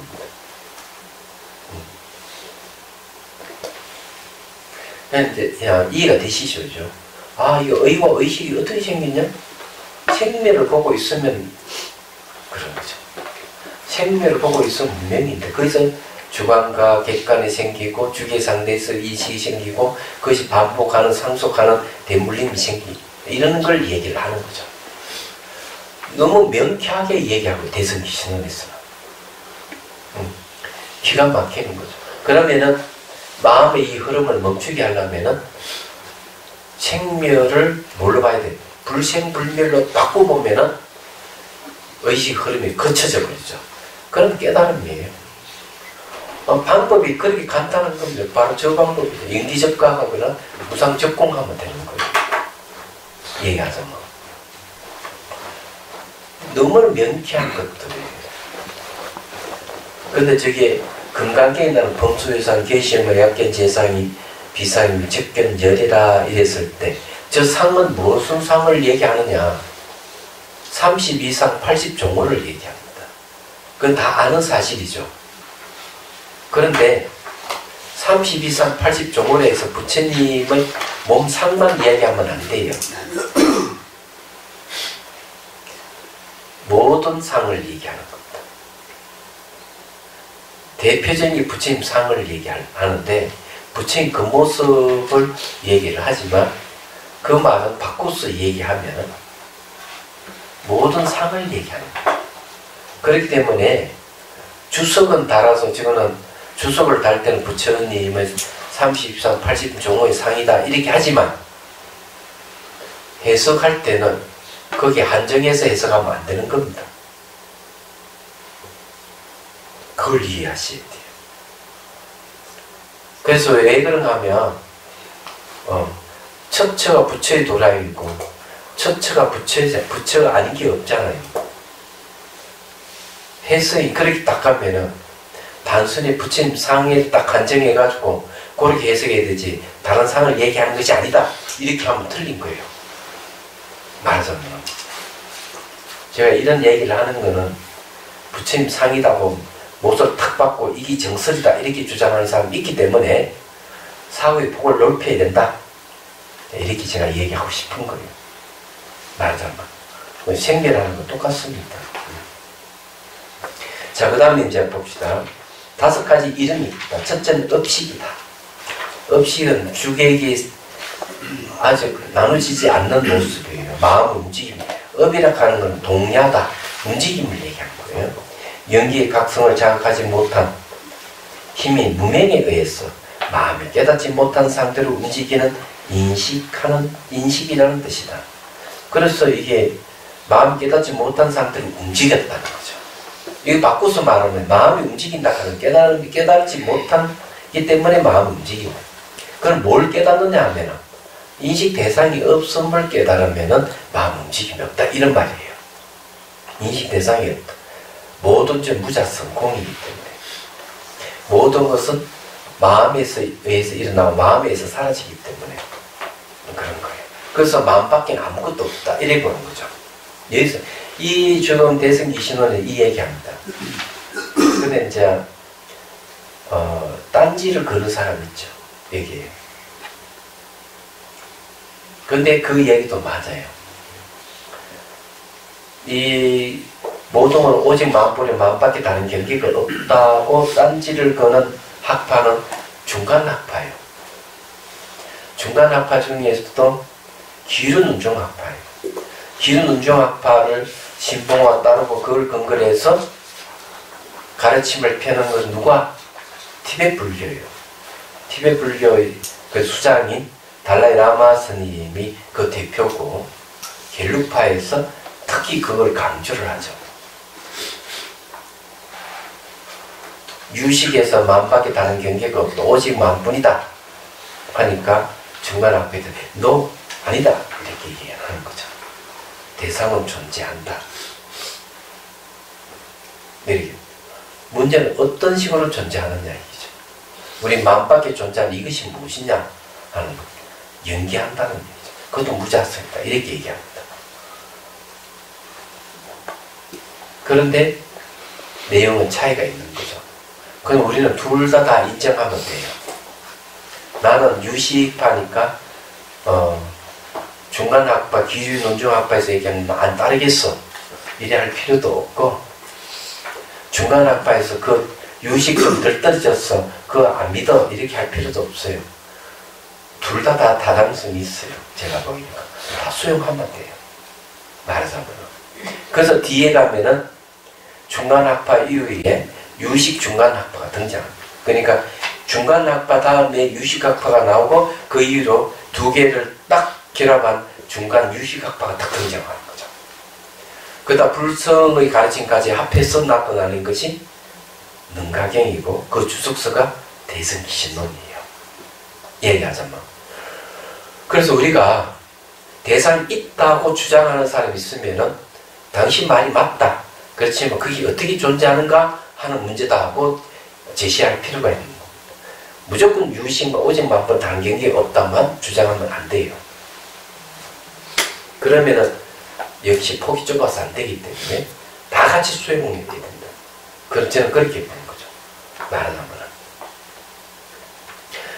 이제 이해가 되시죠? 이거 의와 의식이 어떻게 생겼냐? 생명을 보고 있으면 그런 거죠. 생명을 보고 있으면 분명인데, 거기서 주관과 객관이 생기고 주계 상대에서 인식이 생기고 그것이 반복하는 상속하는 대물림이 생기고 이런 걸 얘기를 하는 거죠. 너무 명쾌하게 얘기하고 대성기신론에서는 기가 막히는 거죠. 그러면은 마음의 이 흐름을 멈추게 하려면은 생멸을 뭘로 봐야 돼? 불생불멸로 바꿔보면은 의식 흐름이 거쳐져 버리죠. 그런 깨달음이에요. 방법이 그렇게 간단한 겁니다. 바로 저 방법이죠. 인기접각하거나 무상접공하면 되는 거예요. 얘기하자면. 너무 명쾌한 것들이에요. 근데 저게 금강경에 나는 범수유산 계시형의 약견 재상이 비상이 적견 열이라 이랬을 때 저 상은 무슨 상을 얘기하느냐? 32상 80종호를 얘기합니다. 그건 다 아는 사실이죠. 그런데 32상 80종호에 해서 부처님의 몸상만 이야기하면 안 돼요. 모든 상을 얘기하는 겁니다. 대표적인 부처님 상을 얘기하는데 부처님 그 모습을 얘기를 하지만 그 말은 바꿔서 얘기하면 모든 상을 얘기하는 거예요. 그렇기 때문에 주석은 달아서 지금은 주석을 달 때는 부처님의 30상 80종호의 상이다 이렇게 하지만 해석할 때는 거기에 한정해서 해석하면 안 되는 겁니다. 그걸 이해하셔야 돼요. 그래서 왜 그런가 하면 첩처가 부처의 도량이고 첩처가 부처가 아닌 게 없잖아요. 해석이 그렇게 딱 하면은 단순히 부처님 상에 딱 한정해가지고 그렇게 해석해야 되지 다른 상을 얘기하는 것이 아니다 이렇게 하면 틀린 거예요. 말하자면 제가 이런 얘기를 하는 거는 부처님 상이라고 못을 탁 받고 이게 정설이다 이렇게 주장하는 사람이 있기 때문에 사후의 폭을 넓혀야 된다 이렇게 제가 얘기하고 싶은 거예요. 말하자면 생멸하는 건 똑같습니다. 자, 그 다음에 이제 봅시다. 5가지 이름이 있다. 첫째는 업식이다. 업식은 주객이 아주 나눠지지 않는 모습이에요. 마음의 움직임. 업이라 하는 건 동야다. 움직임을 얘기하는 거예요. 연기의 각성을 자극하지 못한 힘이 무명에 의해서 마음이 깨닫지 못한 상태로 움직이는 인식이라는 뜻이다. 그래서 이게 마음이 깨닫지 못한 상태로 움직였다는 거죠. 이거 바꿔서 말하면 마음이 움직인다 하는 깨달지 못하기 때문에 마음이 움직이고 그럼 뭘 깨닫느냐 하면 인식 대상이 없음을 깨달으면 마음 움직임이 없다 이런 말이에요. 인식 대상이 없다. 모든 점 무자성 공이기 때문에 모든 것은 마음에서 의해서 일어나고 마음에 의해서 사라지기 때문에 그런 거예요. 그래서 마음밖에 아무것도 없다 이래 보는 거죠. 여기서 이 지금 대승기신론에 이 얘기합니다. 근데 이제 딴지를 거는 사람 있죠. 여기에. 근데 그 얘기도 맞아요. 이 모든 건 오직 마음뿐이 마음밖에 다른 경계가 없다고 딴지를 거는 학파는 중간학파예요. 중간학파 중에서도 기륜운종학파예요. 기륜운종학파를 신봉화 따르고 그걸 근거로 해서 가르침을 펴는 건 누가? 티베트 불교예요. 티베트 불교의 그 수장인 달라이 라마 스님이 그 대표고 겔룩파에서 특히 그걸 강조를 하죠. 유식에서 만밖에 다른 경계가 없다. 오직 만뿐이다. 하니까 중간 앞에 너 아니다. 이렇게 얘기하는 거죠. 대상은 존재한다. 이렇게. 문제는 어떤 식으로 존재하느냐 이기죠. 우리 만밖에 존재하는 이것이 무엇이냐 하는 거. 연기한다는 얘기죠. 그것도 무자성이다. 이렇게 얘기합니다. 그런데 내용은 차이가 있는 거죠. 그럼 우리는 둘 다 인정하면 돼요. 나는 유식파니까 중간학파, 기준논중학파에서 얘기하면 안 따르겠어. 이래 할 필요도 없고 중간학파에서 그 유식 좀 덜 떨어졌어. 그거 안 믿어. 이렇게 할 필요도 없어요. 둘 다 타당성이 있어요. 제가 보니까. 다 수용하면 돼요. 말하자면. 그래서 뒤에 가면은 중간학파 이후에 유식 중간학파가 등장합니다. 그러니까 중간학파 다음에 유식학파가 나오고 그 이후로 두 개를 딱 결합한 중간 유식학파가 딱 등장하는 거죠. 그러다 불성의 가르침까지 합해서 나타나는 것이 능가경이고 그 주석서가 대승기신론이에요. 얘기하자면. 그래서 우리가 대상이 있다고 주장하는 사람이 있으면은 당신 말이 맞다. 그렇지만 그게 어떻게 존재하는가 하는 문제다 하고 제시할 필요가 있는 겁니다. 무조건 유식과 오직 만번 다른 경계가 없다만 주장하면 안 돼요. 그러면은 역시 폭이 좁아서 안 되기 때문에 다 같이 수용해야 됩니다. 저는 그렇게 보는 거죠. 말하자면.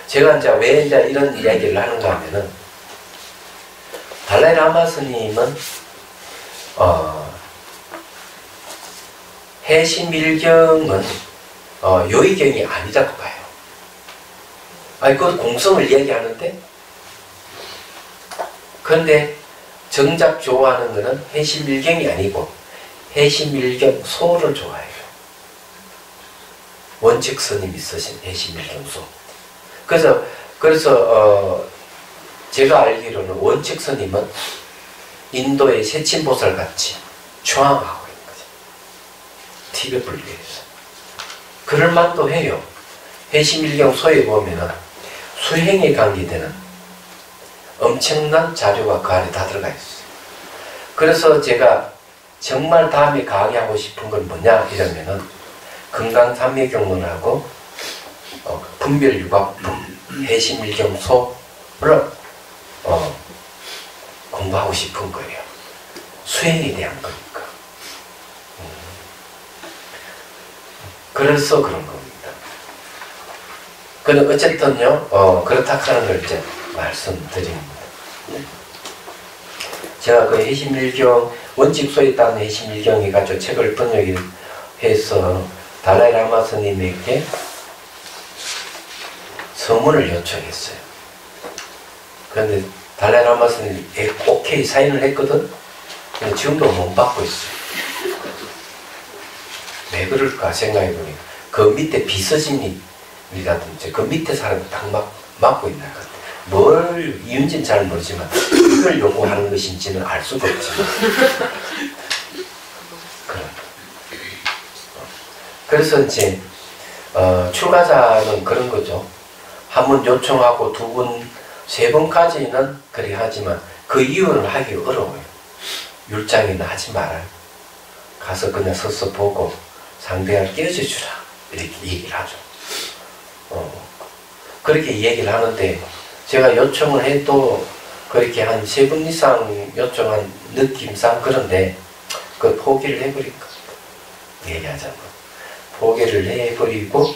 제가 왜 이런 이야기를 하는가 하면은 달라이 라마 스님은 해심일경은 요의경이 아니라고 봐요. 아니, 그건 공성을 이야기하는데, 그런데 정작 좋아하는 것은 해심일경이 아니고 해심일경 소를 좋아해요. 원칙 스님이 쓰신 해심일경 소. 그래서 제가 알기로는 원칙 스님은 인도의 세친보살 같이 추앙하고 있는 거죠. 티베트 불교에서. 그럴 만도 해요. 해심일경 소에 보면은 수행에 관계되는 엄청난 자료가 그 안에 다 들어가 있어요. 그래서 제가 정말 다음에 강의하고 싶은 건 뭐냐 이러면은 금강산매경론하고 분별유박품 해심일경소를 공부하고 싶은 거예요. 수행에 대한 거니까. 그래서 그런 겁니다. 근데 어쨌든요, 그렇다 하는 걸 이제 말씀드립니다. 제가 그 해심일경, 원칙소에 따른 해심일경이 가지고 책을 번역해서 달라이 라마 스님에게 서문을 요청했어요. 그런데 달라이 라마 스님이 오케이 사인을 했거든? 근데 지금도 못 받고 있어요. 왜 그럴까 생각해보니까 그 밑에 비서진이라든지 그 밑에 사람이 딱 맡고 있는 것 같아요. 뭘 이유인지는 잘 모르지만 이걸 요구하는 것인지는 알 수가 없지만 그래서 이제 출가자는 그런 거죠. 한 번 요청하고 두 번, 세 번까지는 그리 하지만 그 이유는 하기 어려워요. 율장이나 하지 말아요. 가서 그냥 서서 보고 상대가 깨어져 주라 이렇게 얘기를 하죠. 그렇게 얘기를 하는데 제가 요청을 해도 그렇게 한 세 번 이상 요청한 느낌상 그런데 그 포기를 해버린 거 얘기하자면 포기를 해버리고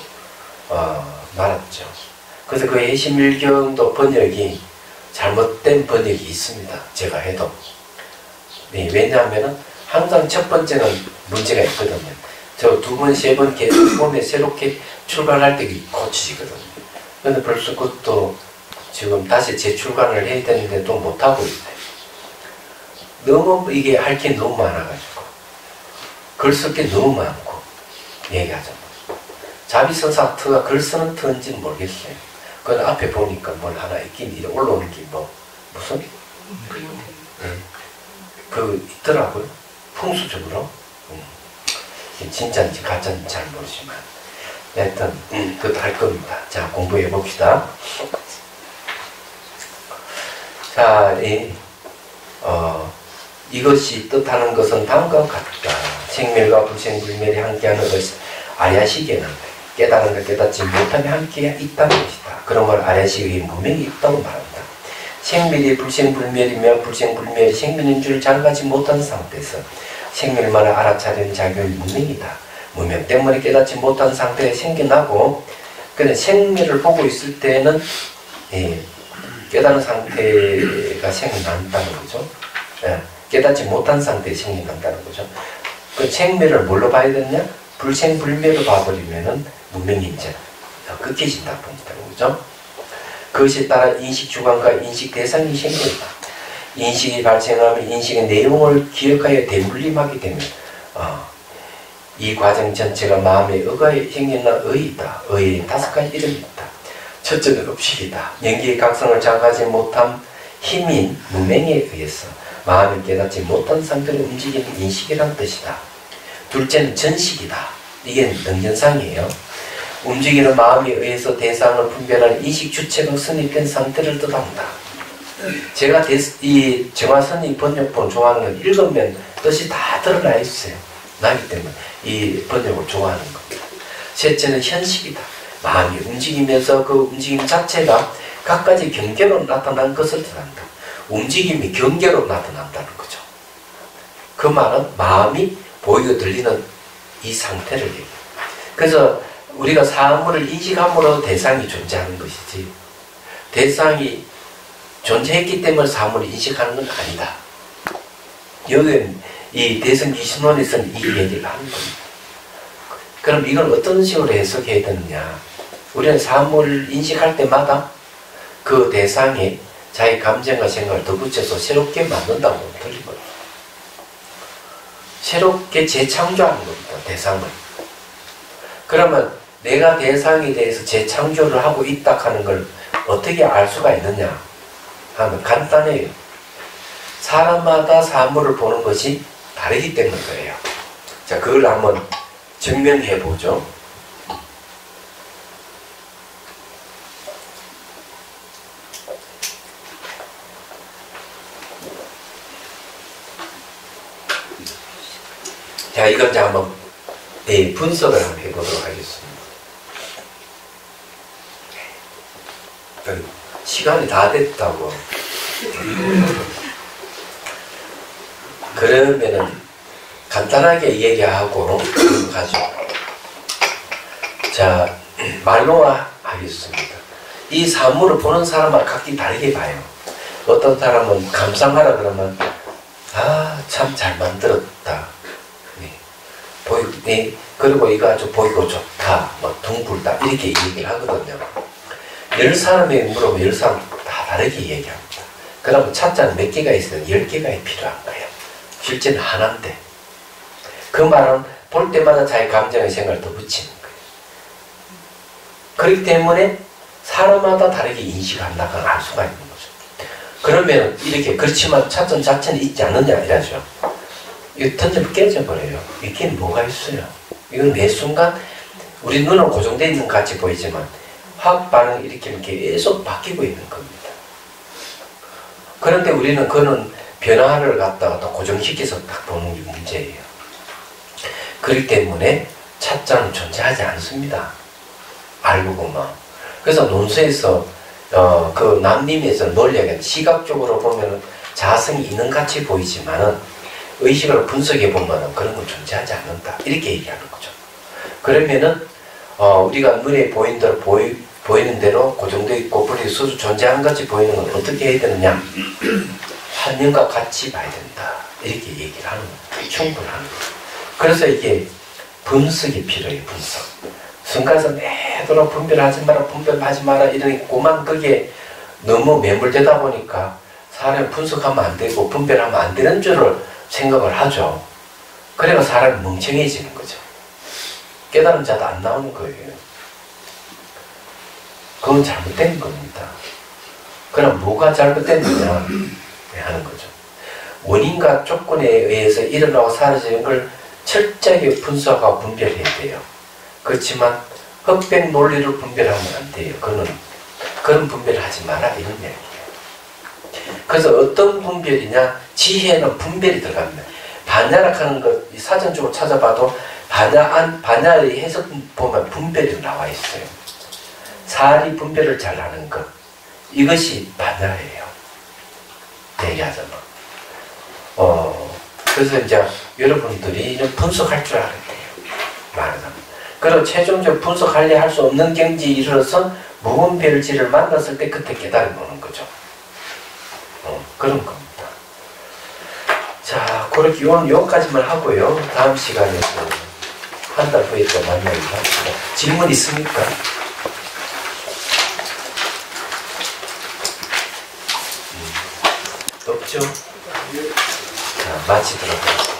말았죠. 그래서 그 해심일경도 번역이 잘못된 번역이 있습니다. 제가 해도. 네, 왜냐하면 항상 첫 번째는 문제가 있거든요. 저 두 번, 세 번 계속 보면 새롭게 출간할 때 고쳐지거든요. 근데 벌써 그것도 지금 다시 재출간을 해야 되는데 또 못하고 있어요. 너무 이게 할 게 너무 많아가지고 글 쓸 게 너무 많고 얘기하자면 자비선사트가 글 쓰는 터인지는 모르겠어요. 그건 앞에 보니까 뭘 하나 있긴 이래 올라오는 게 뭐 무슨 그 있더라고요. 풍수적으로 진짜인지 가짜인지 잘 모르지만 하여튼 그것도 할 겁니다. 자, 공부해 봅시다. 자, 이것이 뜻하는 것은 다음과 같다. 생멸과 불생불멸이 함께하는 것이 아리아식에는 깨달은 것 깨닫지 못함이 함께 있다는 것이다. 그러므로 아리아식의 무명이 있다고 말한다. 생멸이 불생불멸이며 불생불멸이 생멸인 줄 잘 알지 못한 상태에서 생멸만을 알아차리는 작용이 무명이다. 무명 때문에 깨닫지 못한 상태에 생겨나고, 근데 생멸을 보고 있을 때는 깨달은 상태가 생겨난다는 거죠. 깨닫지 못한 상태에 생겨난다는 거죠. 그 생멸을 뭘로 봐야 되느냐? 불생불멸로 봐버리면은 무명이 이제 꺾여진다 본다는 거죠. 그것에 따라 인식 주관과 인식 대상이 생긴다. 인식이 발생하면 인식의 내용을 기억하여 대물림하게 되면 이 과정 전체가 마음의 의가에 생겨난 의이다. 의의 5가지 이름이 있다. 첫째는 업식이다. 연기의 각성을 장하지 못한 힘인 무명에 의해서 마음이 깨닫지 못한 상태로 움직이는 인식이란 뜻이다. 둘째는 전식이다. 이게 능전상이에요. 움직이는 마음에 의해서 대상을 분별하는 인식 주체가 선입된 상태를 뜻한다. 제가 이 정화선이 번역본 좋아하는 걸 읽으면 뜻이 다 드러나 있어요. 나기 때문에 이 번역을 좋아하는 겁니다. 셋째는 현식이다. 마음이 움직이면서 그 움직임 자체가 각가지 경계로 나타난 것을 뜻한다. 움직임이 경계로 나타난다는 거죠. 그 말은 마음이 보이고 들리는 이 상태를 얘기해요. 그래서 우리가 사물을 인식함으로 대상이 존재하는 것이지, 대상이 존재했기 때문에 사물을 인식하는 건 아니다. 여기는 이 대승기신론에서는 이 얘기를 하는 겁니다. 그럼 이걸 어떤 식으로 해석해야 되느냐? 우리는 사물을 인식할 때마다 그 대상에 자기 감정과 생각을 덧붙여서 새롭게 만든다고 하면 틀리거든요. 새롭게 재창조하는 겁니다. 대상을. 그러면 내가 대상에 대해서 재창조를 하고 있다 하는 걸 어떻게 알 수가 있느냐 하면 간단해요. 사람마다 사물을 보는 것이 다르기 때문인 거예요. 자, 그걸 한번 증명해 보죠. 자, 이건 이제 한번 분석을 한번 해보도록 하겠습니다. 시간이 다 됐다고. 그러면은 간단하게 얘기하고 가죠. 자, 말로 하겠습니다. 이 사물을 보는 사람은 각기 다르게 봐요. 어떤 사람은 감상하라 그러면 참 잘 만들었다. 그리고 이거 아주 보이고 좋다, 뭐 둥글다 이렇게 얘기를 하거든요. 10사람에게 물어보면 10사람 다 다르게 얘기합니다. 그러면 차자는 몇 개가 있으면 10개가 필요한 거예요. 실제는 하나인데 그 말은 볼 때마다 자기 감정의 생각을 더 붙이는 거예요. 그렇기 때문에 사람마다 다르게 인식한다고 알 수가 있는 거죠. 그러면 이렇게 그렇지만 차점 자체는 있지 않느냐 이라죠. 이거 던지면 깨져버려요. 이게 뭐가 있어요? 이건 매 순간 우리 눈은 고정되어 있는 것 같이 보이지만 화학 반응이 이렇게 계속 바뀌고 있는 겁니다. 그런데 우리는 그는 변화를 갖다가 또 고정시켜서 딱 보는 게 문제예요. 그렇기 때문에 차자는 존재하지 않습니다. 알고 보면. 그래서 논술에서 그 남림에서 논리학은 시각적으로 보면 자성이 있는 같이 보이지만은 의식으로 분석해 보면 그런 건 존재하지 않는다. 이렇게 얘기하는 거죠. 그러면은 우리가 눈에 보이는 대로 보이는 대로 고정되어 있고 분리 수수 존재하는 같이 보이는 건 어떻게 해야 되느냐? 환경과 같이 봐야 된다. 이렇게 얘기를 하는 거예요. 충분한 거예요. 그래서 이게 분석이 필요해요. 분석. 순간에서 매도록 분별하지 마라 이러고만 그게 너무 매몰되다 보니까 사람이 분석하면 안 되고 분별하면 안 되는 줄을 생각을 하죠. 그래서 사람이 멍청해지는 거죠. 깨달은 자도 안 나오는 거예요. 그건 잘못된 겁니다. 그럼 뭐가 잘못됐느냐 하는 거죠. 원인과 조건에 의해서 일어나고 사라지는 걸 철저하게 분석하고 분별해야 돼요. 그렇지만 흑백 논리로 분별하면 안 돼요. 그런 분별을 하지 마라 이런 얘기예요. 그래서 어떤 분별이냐? 지혜는 분별이 들어갑니다. 반야락하는 것 사전적으로 찾아봐도 반야의 해석 보면 분별이 나와 있어요. 사리 분별을 잘 하는 것, 이것이 반야예요. 얘기하자면. 그래서 이제 여러분들이 분석할 줄 알아야 돼요. 말하자면. 그리고 최종적으로 분석하려 할 수 없는 경지에 이르러서 무분별지를 만났을 때 그때 깨달음 오는 거죠. 그런 겁니다. 자, 그렇게 오늘 여기까지만 하고요. 다음 시간에 한 달 후에 또 만나기로 합시다. 질문 있습니까? 없죠? 자, 마치도록 하겠습니다.